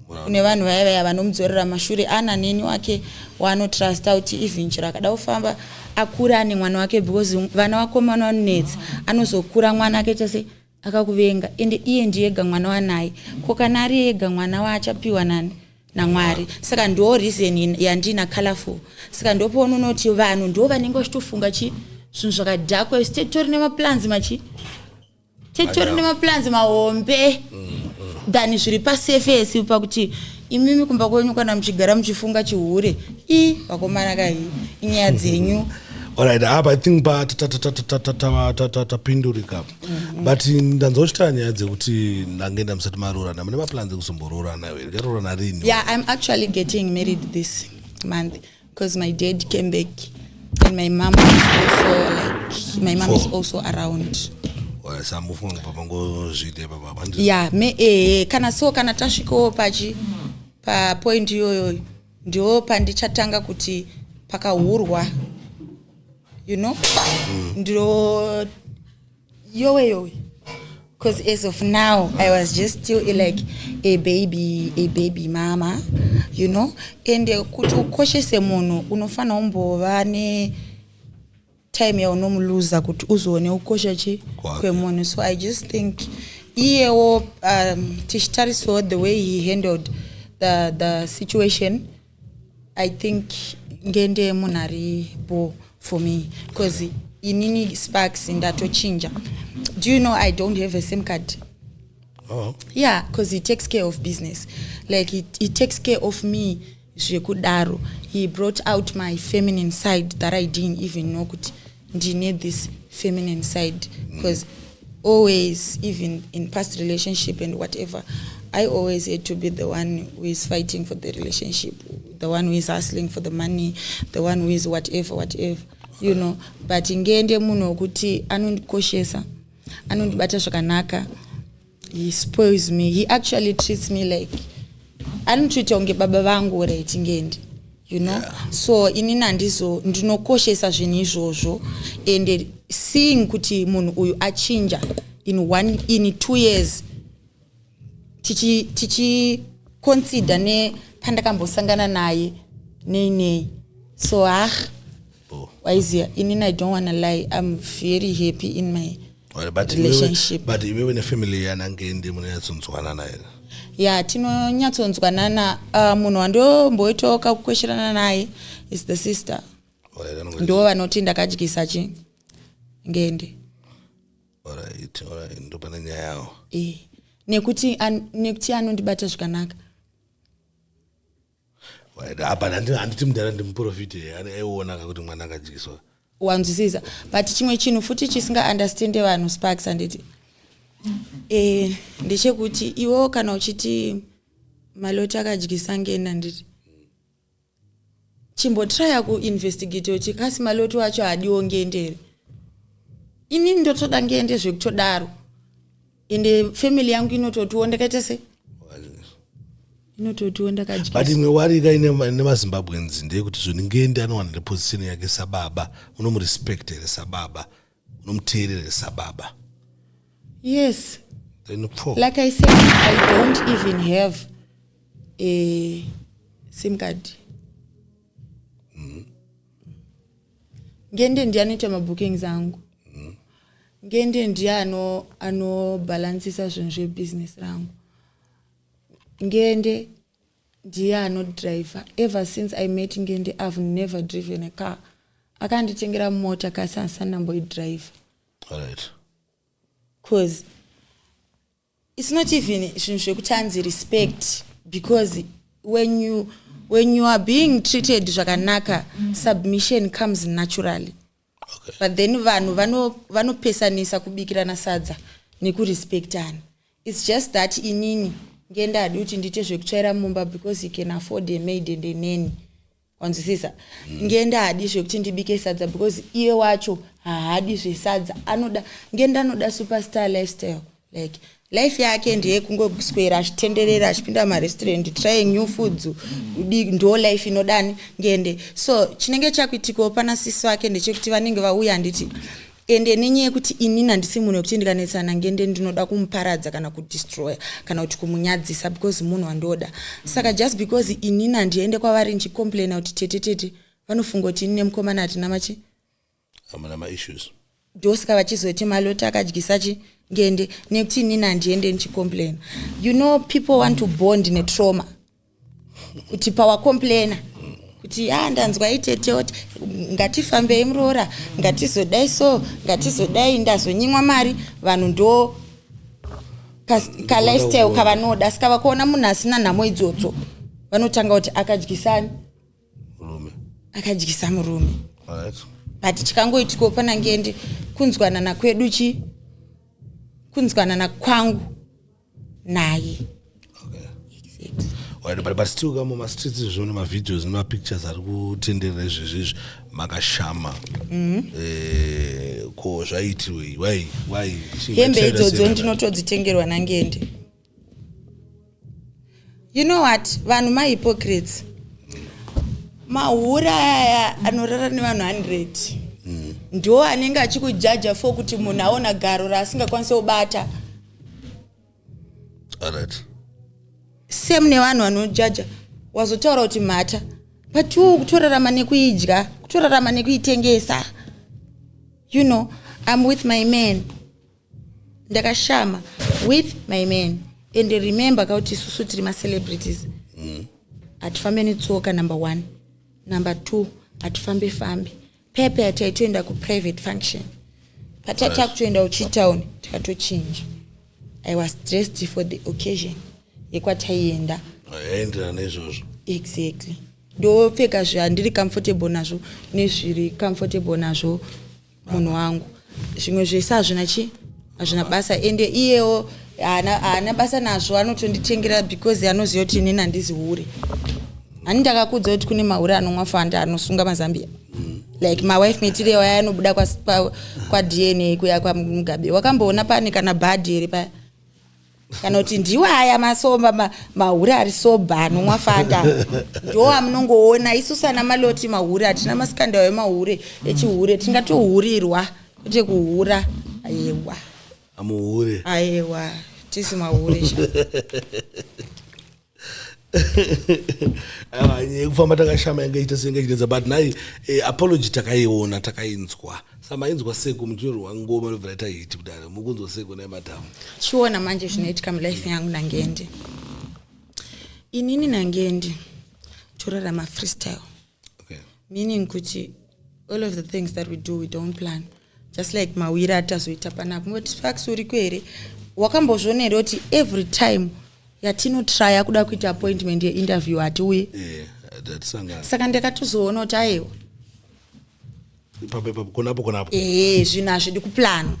[SPEAKER 2] kune vanhu vaya vanomudzorera mashure, ana neni wake wanotrust kuti even chira kada kufamba akura ane mwana wake, because vana vakomana vanonetsa, anozokura mwana ake chose akakuvenga, ende iye ndiyega mwana wanaye, ko kana ari ega mwana waachapiwa nani naMwari. Saka ndo reason yandina Kalafu. Saka ndopoona unoti vanhu ndo vanenge vachitofunga zvinhu zvakadhakwa, titori nemaplans machi, titori nemaplans mahombe than zviri pasurface pakuti imimi kumba kwenyu kana muchigara muchifunga chihure vakomana kai inyaya dzenyu.
[SPEAKER 1] Alright, I think tapindurika, but ndanzochita nyaya dzekuti ndangenda musati marorana, mune maplans ekuzombororana here, garorana rini?
[SPEAKER 2] Yeah, I'm actually getting married this month because my dad came back and my mom is also around. Yeah, kana tasvikawo pa point iyoyo ndio pandichatanga kuti pakahurwa, you know, ndio yowe, because as of now I was just still like a baby mama, you know, and kuti ukoshese munhu unofana umbova ne time ya unomuluza kuti uzone ukosha chi kwemunhu. So I just think iyewo tichitarisawo the way he handled the situation, I think ngende munhu aripo for me, because inini Sparks ndatochinja. Do you know I don't have a SIM card?
[SPEAKER 1] Oh.
[SPEAKER 2] Yeah, because he takes care of business. Like he takes care of me. He brought out my feminine side that I didn't even know could need this feminine side. Because always, even in past relationship and whatever, I always had to be the one who is fighting for the relationship, the one who is hustling for the money, the one who is whatever, you know. But ingende muno kuti anondikoshesa, anondibata zvakanaka. He spoils me. He actually treats me like anotreata unge baba vangu right ingende, you know. Yeah. So inini andizo ndinokoshesa zvinhu izvozvo, and seeing kuti munhu uyu achinja in 2 years, tichi consider ne pandakambosangana naye nei. So waiziya, inini I don't want to lie, I'm very happy in my relationship.
[SPEAKER 1] But iwewe ne family yana ngende munonyatsonzwana naye?
[SPEAKER 2] Yeah, tinonyatsonzwanana. Munhu wandomboitoka kukwesherana naye is the sister. Ndo vanoti ndakadyisa ngende.
[SPEAKER 1] Alright, ndo pana nyaya yawo.
[SPEAKER 2] Nekuti anondibata zvakanaka.
[SPEAKER 1] Apa handiti mudhara ndimuprofite aiona kuti mwana akadyiswa.
[SPEAKER 2] Wanzwisisa, but chimwe chinhu futi chisinga understand vanhu Sparks anditi ndechekuti iwo kana uchiti Maloti akadyisa ngenda nditi chimbotraya kuinvestigate kuti kasi Maloti wacho hadiwo ngendere. Inini ndotoda ngende zvekutodaro, ende family yangu inototiwo ndakaita se inototiwo ndakadyisa.
[SPEAKER 1] But imwe warika ine maZimbabweans ndeyekuti zvoni ngende anowana neposition yake sababa, unomurespectere sababa, unomuteerere sababa.
[SPEAKER 2] Yes.
[SPEAKER 1] Then
[SPEAKER 2] like I said, I don't even have a SIM card. Ngende ndiye anoita mabookings angu. Ngende ndiye anobalancisa zvinhu zvebusiness rangu. Ngende ndiye anodriver. Ever since I met Ngende, I've never driven a car. Akanditengera mota kasi asandamboidrive.
[SPEAKER 1] Alright.
[SPEAKER 2] Because it's not even zvinhu respect, because when you are being treated zvakanaka, submission comes naturally.
[SPEAKER 1] Okay.
[SPEAKER 2] But then vanopesanisa kubikirana sadza nekurespectana. It's just that inini ngenda hadi kuti ndite zvekutsvaira mumba because he can afford a maid and a nanny. Wanzwisisa? Ngenda hadi zvekuti ndibike sadza because iye wacho haadi zvesadza. Ngenda anoda superstar lifestyle. Like life yake ndiye kungoswera achitenderera achipinda marestaurant trying new foods. Ndo life inodani ngende. So chinenge chakuitiko pana sisi wake ndechekuti vanenge vauya nditi ende nenyaya yekuti inini handisi munhu wekuti ndikanetsana ngende ndinoda kumuparadza kana kudestroy kana kuti kumunyadzisa because munhu wandoda. Saka just because inini handiende kwavari ndichicomplaina kuti tete vanofunga kuti inini nemukomana hatina machi
[SPEAKER 1] hamuna ma-issues.
[SPEAKER 2] Ndosaka vachizoti Maloti akadyisa ngende nekuti inini handiende ndichicomplaina. You know, people want to bond netrauma. Kuti pawacomplaina kuti ndanzwa itete oti ngatifambei muroora, ngatizodai so, ngatizodai ndazonyimwa mari, vanhu ndo ka lifestyle kavanoda. Saka vakaona munhu asina nhamo idzodzo vanotanga kuti akadyisani
[SPEAKER 1] Murume.
[SPEAKER 2] Akadyisa murume.
[SPEAKER 1] Alright.
[SPEAKER 2] But chikangoitiko pana ngende kunzwanana kwedu kunzwanana kwangu naye.
[SPEAKER 1] Okay. Right, but still kama ma streets zvone ma videos nema pictures ari kutenderera izvezvi makashama. Ko zvaitwe why
[SPEAKER 2] hembe idzodzo ndinotodzitengerwa nangende. You know what, vanhu ma hypocrites. Mahura aya anorara nevanhu 100 ndo anenge achikujaja for kuti munhu aona garo rasingakwanisa kubata.
[SPEAKER 1] Alright.
[SPEAKER 2] Same nevanhu vanojaja wazotaura kuti mata, but kutorarama nekuidya, kutorarama nekuitengesa. You know, I'm with my man. Ndakashama. with my man. And remember kauti isusu tiri ma-celebrities. Atifambe netsoka number 1. Number 2, atifambe. Pepe ataitoenda ku private function. Patata kutoenda uchitown tikatochinja. I was dressed for the occasion. Yekwataienda.
[SPEAKER 1] Aenda nezvozvo.
[SPEAKER 2] Exactly. Ndo pfeka zvandiri comfortable nazvo nezviri comfortable nazvo munhu wangu. Zvimwe zvese hazvina basa ende iyewo haana basa nazvo anotonditengera because anoziva kuti inini handizi hure. Hani ndakakudza kuti kune mahure anomwa Fanta anosunga mazambia. Like my wife material waya anobuda kwa DNA kuya kwa Mugabe. Wakamboona pane kana bad here pa. Kana kuti ndiwa aya masomba mahure ari soba anomwa Fanta. Ndo amunongoona isusu ana maloti mahure atina maskanda emahure echihure tingatohurirwa kuti kuhura ayewa.
[SPEAKER 1] Amuhure.
[SPEAKER 2] Ayewa tisi mahure.
[SPEAKER 1] Kufamba takashama ingaita sengaita but nai apology takaiona takainzwa. Samainzwa seko mutoro wangoma novela taiti kudara mukunzo seko na matamu.
[SPEAKER 2] Chiona manje zvinoitika mulife yangu naNgende. Inini naNgende torarama freestyle.
[SPEAKER 1] Okay.
[SPEAKER 2] Meaning kuti all of the things that we do we don't plan. Just like mawira atazoita panapo. But facts uri kwere wakambozvonera kuti every time yatinotrya kuda kuita appointment ye-interview hatiuye. Saka ndakatozoona kuti ayewo
[SPEAKER 1] konapo
[SPEAKER 2] zvinhu hazvidi kuplana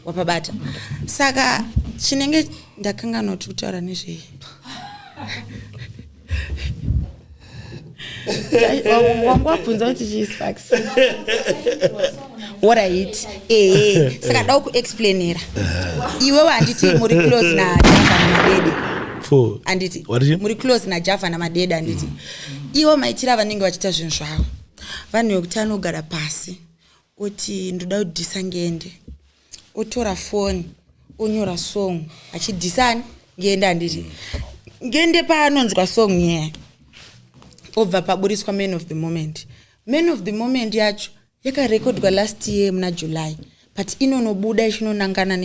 [SPEAKER 2] wapabata. Saka chinenge ndakanganwa kuti kutaura nezve wangu wabvunza kuti chiisfax alright. Saka dao kuexplainera iwewe handiti muri close naJava naMadede. Anditi muri close naJava naMadede anditi iwo maitira vanenge vachita zvinhu zvavo. Vanhu vekuti anogara pasi oti ndoda kudhisa Ngende otora phone onyora song achidhisani Ngende anditi Ngende paanonzwa song yeah obva paburiswa Man of the Moment yacho yakarekodwa last year muna July but inonobuda ichinonangana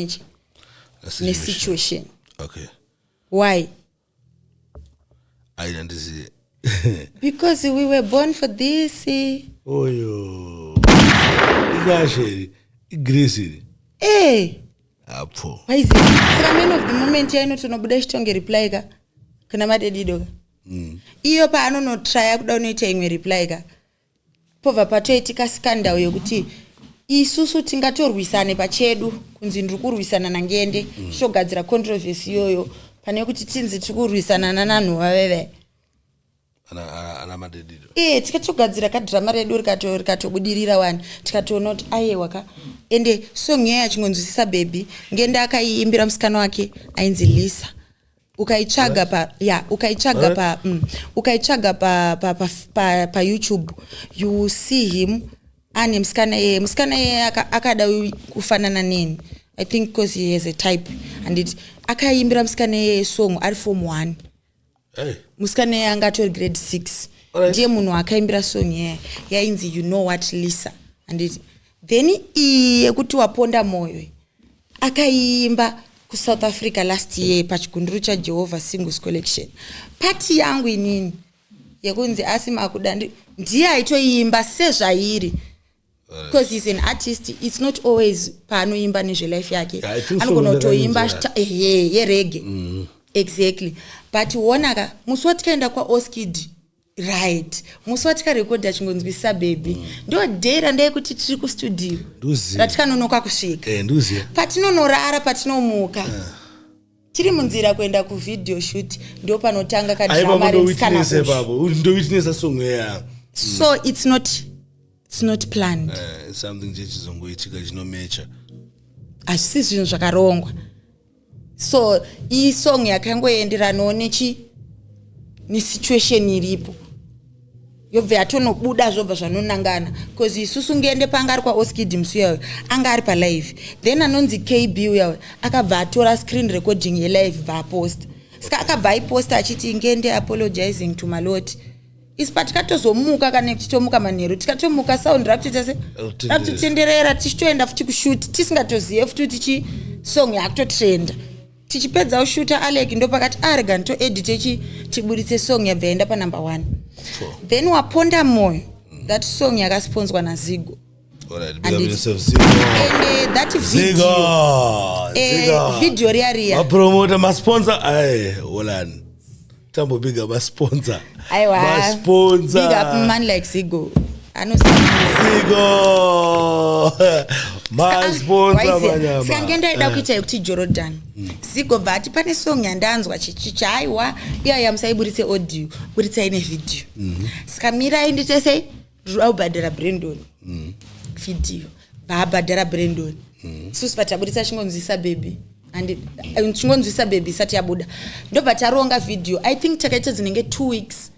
[SPEAKER 2] nesituation.
[SPEAKER 1] Okay.
[SPEAKER 2] Why?
[SPEAKER 1] I don't see.
[SPEAKER 2] Because we were born for this.
[SPEAKER 1] Oh yo. Igasheri, igrisi. Apo.
[SPEAKER 2] Why is it? So Man of the Moment ya inotonobuda ichitonge reply ka kana Madede doga. Iyo pa anono try kuda unoita imwe reply ka. Pova patoitika scandal yokuti isusu tingatorwisane pachedu kunzi ndiri kurwisana naNgende shogadzira controversy yoyo pane kuti tinzi tikurwisana nananhu vaveve
[SPEAKER 1] ana Madede.
[SPEAKER 2] Tikatogadzira kadrama redu rikatobudirira wani tikatoona kuti ayewa ka ende song yaya chingonzwisisa baby Ngende akaiimbira musikana wake ainzi Lisa. Ukaichaga pa YouTube you see him ane musikana ye akada kufanana neni. I think because he has a type and it akaimbira musikana ye song ari form 1. Musikana ye angatori grade 6 ndiye munhu akaimbira song ye yainzi You Know What Lisa and it then yekuti waponda moyo akaiimba ku South Africa last year pachigunduru cha Jehovah Singles Collection. Party yangu inini yekunzi asima kuda ndiye aitoimba sezvairi because he's an artist. It's not always panoimba nezve life yake anogona kutoimba ye reggae. Exactly. But wonaka musi watikaenda kwa Oskid right musi watikarekodha chingonzwisisa baby ndo dera ndayekuti tiri kustudio ratikanonoka kusvika patinonorara patinomuka tiri munzira kuenda kuvideo shoot ndo panotanga kadrama remusikana. So it's not planned.
[SPEAKER 1] Something chizongoitika chinomecha
[SPEAKER 2] hazvisi zvinhu zvakarongwa. So iyi song yakangoenderanawo nesituation iripo yobva yatonobuda zvobva zvanonangana because isusu Ngende panga ari kwa Oskid musi yayo anga ari palive then anonzi KB uyawe akabva atora screen recording yelive bva aposta. Saka akabva aiposta achiti Ngende apologizing to Maloti. Ispa tikatozomuka kana tichitomuka manheru tikatomuka sound raptitenderera tichitoenda futi kushoot tisingatozive futi kuti song yakutotrenda tichipedza ushuta Alec ndo pakati arega nto edit tiburitse song yabvenda pa number 1 then waponda moyo that song yakasponzwa na Zigo.
[SPEAKER 1] Alright,
[SPEAKER 2] And that video ria
[SPEAKER 1] promoter ma sponsor Holland tambo big up sponsor
[SPEAKER 2] big up man like Zigo
[SPEAKER 1] Zigo ma sponsor manyama
[SPEAKER 2] skangenda ida kuita kuti Jordan Zigo vati pane song yandanzwa chichaiwa iya yamsaiburitse audio buritsa ine video skamira indite sei Raubadera Brandon video Babadera Brandon susu pataburitsa chingonzisa baby and chingonzisa baby sati yabuda ndo pataronga video I think takaita zinenge 2 weeks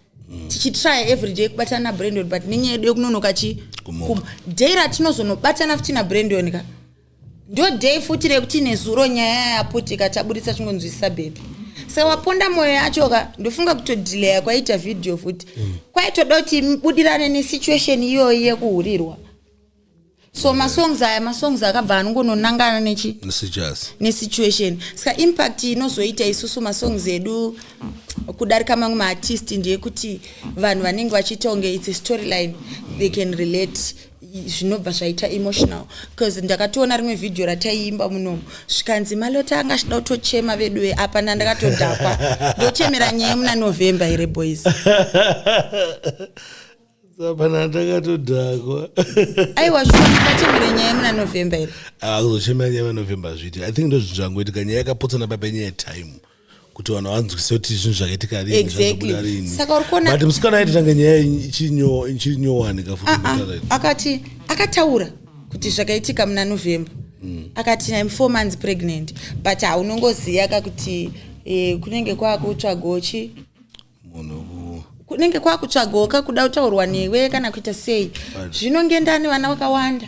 [SPEAKER 2] tichitry every day kubatana Brandon but ninyedo yokunonoka day ratinozonobatana futi na Brandon ka ndo day futi rekuti nezuro nyaya yaputika taburitsa chingonzisa baby saka waponda moyo yacho ka ndofunga kutodelay kwaita video futi kwaitoda kuti budirane ne situation iyoyi yekuhurirwa so masongs akabva anongononangana ne situation saka impact inozoita isusu masongs edu kudarika mamwe maartist ndiye kuti vanhu vanenge vachitonge it's a storyline they can relate zvinobva zvaita emotional because ndakatoona rimwe video rataiimba munomu zvikanzi Malota anga achida kutochema vedu apa ndakatodhakwa ndochemera nyaya muna November ire boys
[SPEAKER 1] Sapana ndakatodhakwa
[SPEAKER 2] aiwa zvachemera nyaya muna November ire
[SPEAKER 1] akuzochemera nyaya muna November zviti I think ndozvizvangoitika nyaya yakapotsana papenyaya time kuti vanhu vanzwise kuti zvinhu zvakaitika rini zvazobuda rini but musikana aiti tange nyaya ichinyowani
[SPEAKER 2] akati akataura kuti zvakaitika muna November akati I'm 4 months pregnant but haunongoziya kakuti kunenge kwakutsvagochi munhu kunenge kwakutsvagoka kuda kutaurwa newe kana kuita sei zvinongendani vana vakawanda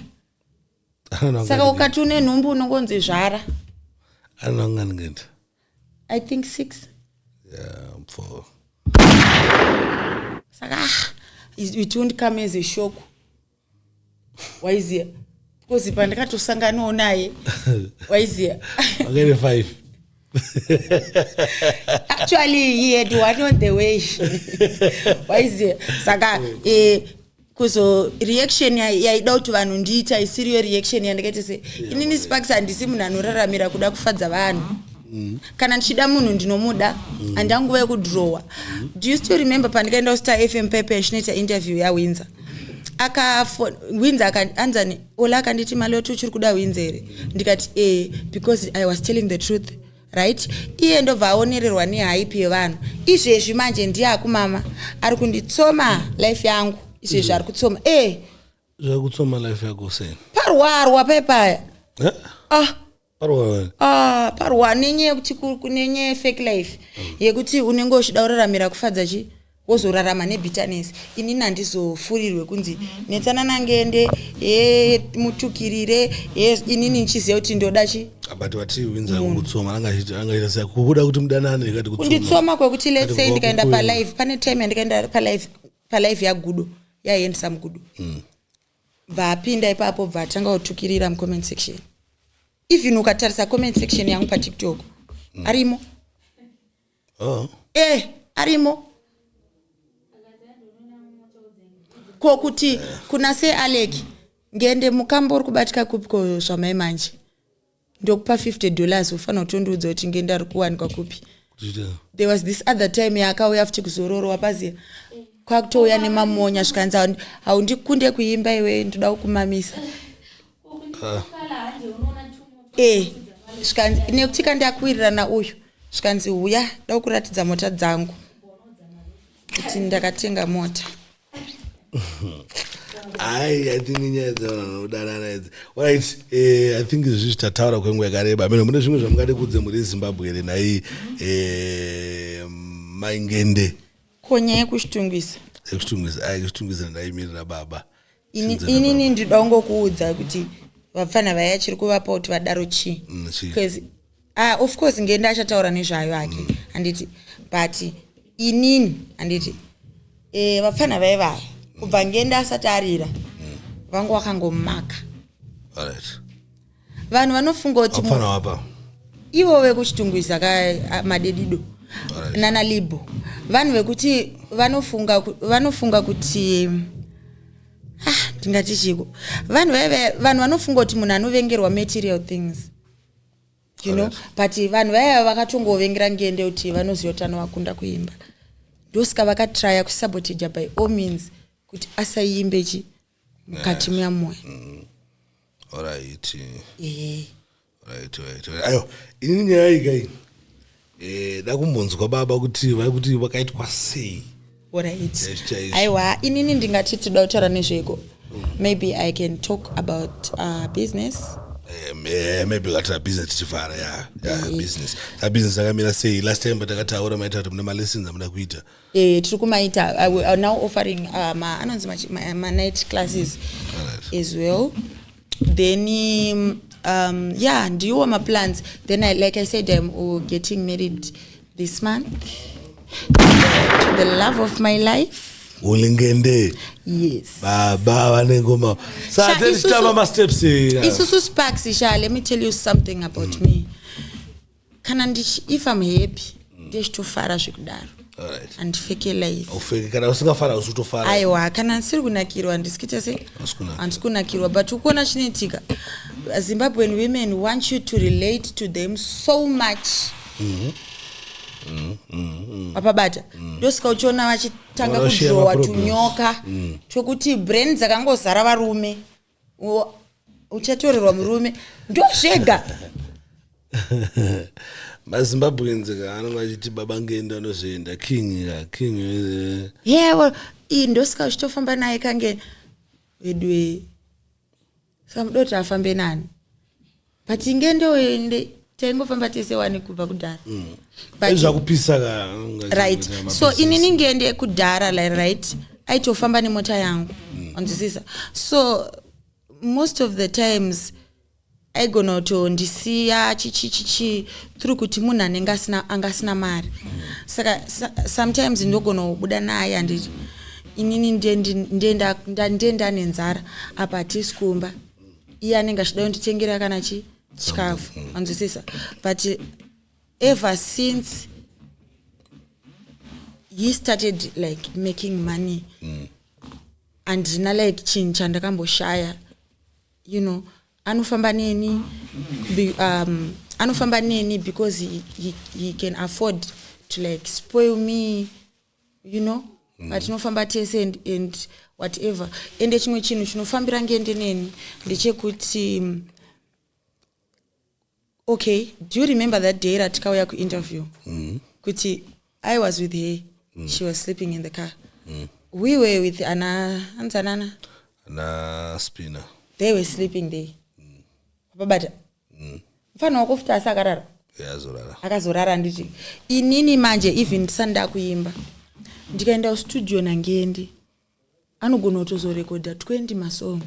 [SPEAKER 2] saka ukati une nhumbu unongonzi zvara
[SPEAKER 1] anangangenda
[SPEAKER 2] I think 6 saka it won't come as a shock waiziya because pandakatosanganawo naye waiziya
[SPEAKER 1] akere 5
[SPEAKER 2] actually he had one on the way waiziya saka kuzo reaction yaida kuti vanhu ndiita isiriyo reaction yandakaita se inini Sparks handisi munhu anoraramira kuda kufadza vanhu kana ndichida munhu ndinomuda andanguva yekudrowa do you still remember pandikaenda kuStar FM Pepe chinoita interview yaWindsor Windsor akanzani ola akanditi Malota uchiri kuda Windsor here ndikati because I was telling the truth right iye ndobva aonererwa nehype yevanhu izvezvi manje ndiye akumama ari kunditsoma life yangu izvezvi ari kutsoma
[SPEAKER 1] zvakutsoma life yako sei
[SPEAKER 2] parwarwa pepaya
[SPEAKER 1] parwa
[SPEAKER 2] parwa nenye kuti kunenye fake life yekuti unenge uchida kuraramira kufadza chi wozorarama nebitterness inini handizofurirwe kunzi netsanana ngende mutukirire inini nchiziva kuti ndoda chi
[SPEAKER 1] but wati Windsor kutsoma angaita sei kubuda kuti mudanane ngati kutsoma
[SPEAKER 2] kunditsoma kwekuti let's say ndikaenda pa live pane time yandikaenda pa live yagudo yaendisa mugudo vapinda ipapo vatanga kutukirira mu comment section even ukatarisa comment section yangu pa TikTok arimo arimo kokuti kuna se Alec ngende mukambo uri kubatika kupiko zvamai manje ndokupa $50 ufana kutondiudza kuti ngenda ri kuwanikwa kupi there was this other time yakauya futi kuzororo paziya kwakutouya nemamonya zvikanzi haundikunde kuimba iwe ndoda kukumamisa zvikanzi nekuti kandakuwirirana uyu zvikanzi uya da kuratidza mota dzangu kuti ndakatenga mota
[SPEAKER 1] I think nyaya dzavanodanana idzi right I think izvi tataura kwenguva yakareba mene mune zvimwe zvamungade kudze muri Zimbabwe here nai Maingende
[SPEAKER 2] konya yekushitungwisa
[SPEAKER 1] ndaimirira baba
[SPEAKER 2] inini ndida kungokuudza kuti vapfana vaya chiri kuvapa kuti vadaro chi because of course Ngende achataura nezvayo ake handiti but inini handiti vapfana vaya vaya kubva Ngende asati arira vangu vakangomaka
[SPEAKER 1] alright
[SPEAKER 2] vanhu vanofunga kuti
[SPEAKER 1] vapfana wapa
[SPEAKER 2] ivo vekuchitungwisa madedido nana libo vanhu vekuti vanofunga kuti ndingati chiko vanhu vanofunga kuti munhu anovengerwa material things you know but vanhu vaya vakatongovengera ngende kuti vanoziva kuti anovakunda kuimba ndosika vakatrya kusabotaja by all means kuti asaimbe chi mukati mwamoyo.
[SPEAKER 1] Alright. Right. Ayo inini nyaya ikai dakumbonzwa baba kuti vakaitwa sei.
[SPEAKER 2] Alright. Aiwa inini ndingati toda kutaura nezveko. Maybe I can talk about business.
[SPEAKER 1] Maybe got business tichifara business. A business akamira sei last time takataura maita kuti muna lessons amuna kuita.
[SPEAKER 2] Tiri kumaita. I are now offering my night classes as well. Then do you want my plans? Then like I said, I'm getting married this month to the love of my life.
[SPEAKER 1] Ulingende.
[SPEAKER 2] Yes.
[SPEAKER 1] Baba wanengoma. Sa tell my steps.
[SPEAKER 2] Isusu Sparks isha. Let me tell you something about me. If I'm happy, there's to fara shikudaro.
[SPEAKER 1] Alright.
[SPEAKER 2] And fake life.
[SPEAKER 1] Fake kana usingafara usutofara.
[SPEAKER 2] Aiwa kana nsiri kunakirwa andisikita se. Andikunakirwa but ukona chinitika. Zimbabwean women want you to relate to them so much. Apabata ndosika uchiona vachitanga kudrowa tunyoka twekuti brain dzakangozara varume uchatorerwa murume ndozvega.
[SPEAKER 1] maZimbabweans anenge achiti baba ngenda anozoenda king
[SPEAKER 2] ndosika uchitofamba naye kange wedwe samudoti afambe nani but ingendoende taingofamba tese wani kubva kudhara right. So inini ngende kudhara right aitofamba nemota yangu anzwisisa. So most of the times aigona kutondisiya chichi through kuti munhu anenge angasina mari saka sometimes ndogona kubuda naye anditi inini ndenda nenzara apa hatisi kumba iye anenge achida kunditengera kana chikafu anzwisisa. But ever since he started like making money and na like chinhu chandakamboshaya you know anofamba neni because he can afford to like spoil me you know but nofamba tese and whatever. Ende chimwe chinhu chinofambira ngende neni ndechekuti okay, do you remember that day ratikauya kuinterview kuti I was with her she was sleeping in the car we were with anzanana
[SPEAKER 1] Spina
[SPEAKER 2] they were sleeping there babata mfana wakofuta asakarara akazorara nditi inini manje even ndisanda kuimba ndikaenda studio nangendi anogona kutozorekodha 20 masong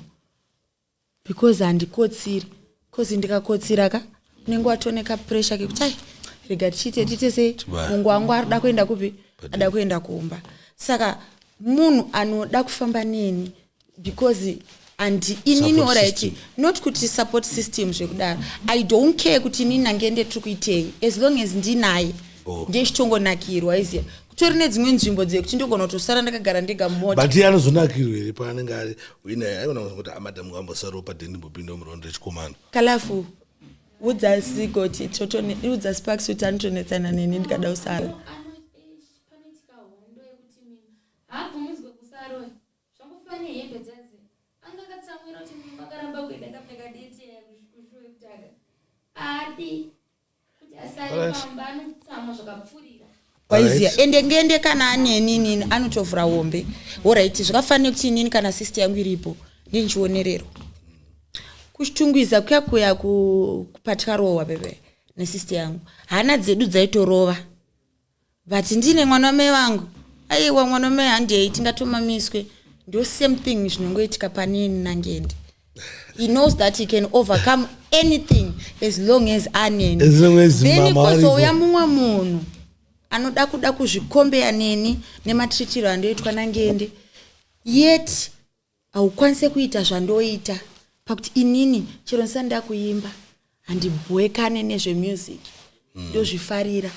[SPEAKER 2] because handikotsiri because ndikakotsira unenge watoneka pressure kekuti rega tichite se mungu wangu arida kuenda kupi ada kuenda kuumba. Saka munhu anoda kufamba neni because and inini alright not kuti support system zvekudaro I don't care kuti inini nangende tiri kuitei as long as ndinaye ndechtongonakirwa iziya kutori nedzimwe nzvimbo dzekuti ndogona kutosara ndakagara ndega mumota but
[SPEAKER 1] anozonakirwa here paanenge ari uinaye aiona kuti amadamu ambosaro padhendimbopinda murondo rechikomano
[SPEAKER 2] kalafu udzasi kuti udza Sparks kuti anotonetsana neni ndikada usara waiziya ende ngende kana aneni nini anotovhura hombe alright zvakafanira kuti inini kana sister yangu iripo ndinchionerero kuchitungwiza kuya kupatikarohwa bebe nesister yangu hana dzedu dzaitorova but ndine mwanamai vangu aiwa mwanamai handei tingatomamiswe ndo same thing zvinongoitika panini nangende. He knows that he can overcome anything as long as aneni then ikosouya mumwe munhu anoda kuda kuzvikombeya neni nematritiro andoitwa nangende yet haukwanise kuita zvandoita pakuti inini chero ndisanda kuimba handibhowekane nezvemusic ndozvifarira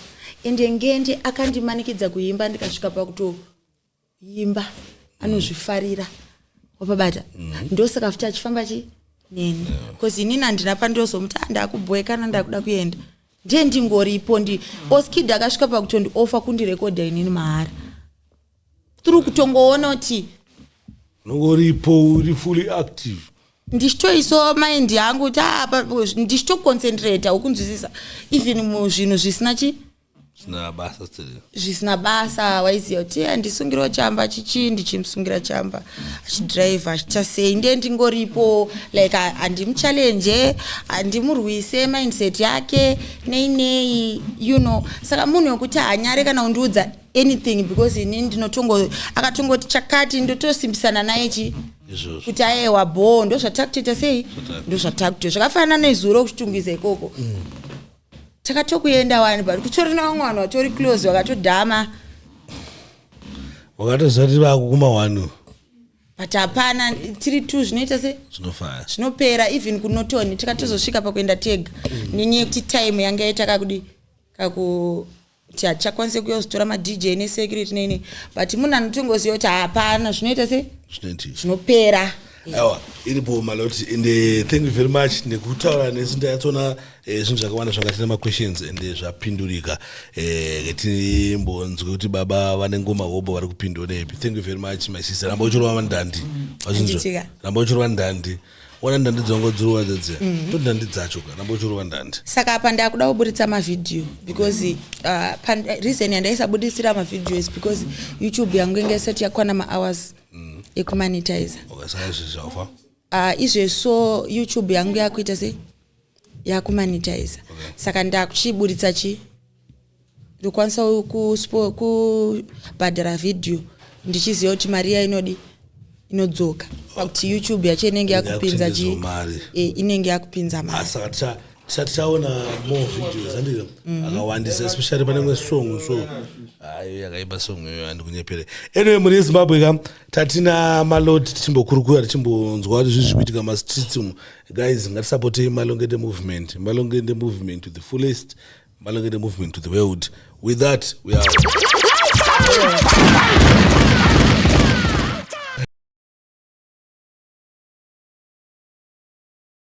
[SPEAKER 2] ende ngende akandimanikidza kuimba ndikasvika pakutoimba anozvifarira wapabata ndosaka futi achifamba neni because inini handina pandozomuti ndakubhowekana ndakuda kuenda ndiye ndingoripo Oskid akasvika pakutondiofa kundirekodha inini mahara turi kutongoona kuti
[SPEAKER 1] nongoripo uri fully active
[SPEAKER 2] ndichitoiso mind yangu kuti ndichitoconcentrata ukunzwisisa even muzvinhu zvisina basa waiziva kuti handisungirawo chamba chichi ndichimusungira chamba achidrive achitasei ndiye ndingoripo like handimuchallenge handimurwise mindset yake nei saka munhu wekuti hanyare kana undiudza anything because ini akatongoti chakati ndotosimbisana naye kuti aiwa bho ndozvatakutoita sei ndozvatakutoita zvakafanana nezuro rokuchitungwiza ikoko takatokuenda wani but kutori na vamwe vanhu vatori close vakatodhama
[SPEAKER 1] wakatozati vakukuma wanu
[SPEAKER 2] but hapana tiri two zvinoita se zvinopera even kunotoni takatozosvika pakuenda tega nenyaya yekuti time yanga yatakakudi kuti hatichakwanise kuyozitora madj nesecurity nene but munhu anotongoziva kuti hapana zvinoita se zvinopera
[SPEAKER 1] aiwa iripo maloti ende thank you very much nekutaura nesu ndayatsona zvinhu zvakawanda zvakatina maquestions ende zvapindurika timbonzwe kuti baba vane ngoma hobo vari kupindura nepi. Thank you very much my sister. Ramba uchirova ndandi ramba uchirova ndandi ona ndandi dzongo dziruwa dzedze to ndandi dzacho ramba uchirova ndandi
[SPEAKER 2] saka apa ndakuda kuburitsa mavideo because reason yandaisabudisira mavideo is because YouTube yangu ingesati yakwana ma-hours ekumonetize. Izveso YouTube yangu yakuita se yakumonetize. Saka ndakuchiburitsa ndokwanisa kubhadhara video ndichiziva kuti mari inodzoka pakuti YouTube yacho inenge yakupinza inenge yakupinza mari.
[SPEAKER 1] Saka tichaona more videos andiko akawandisa especially pane mwe song so ayo yakaimba song yo andikunyepere. Anyway muri Zimbabwe tatina malot tichimbokurukura tichimbonzwa kuti zvinhu zvikuitika ma-streets guys ngatisupport Malongete movement to the fullest, Malongete movement to the world. With that we are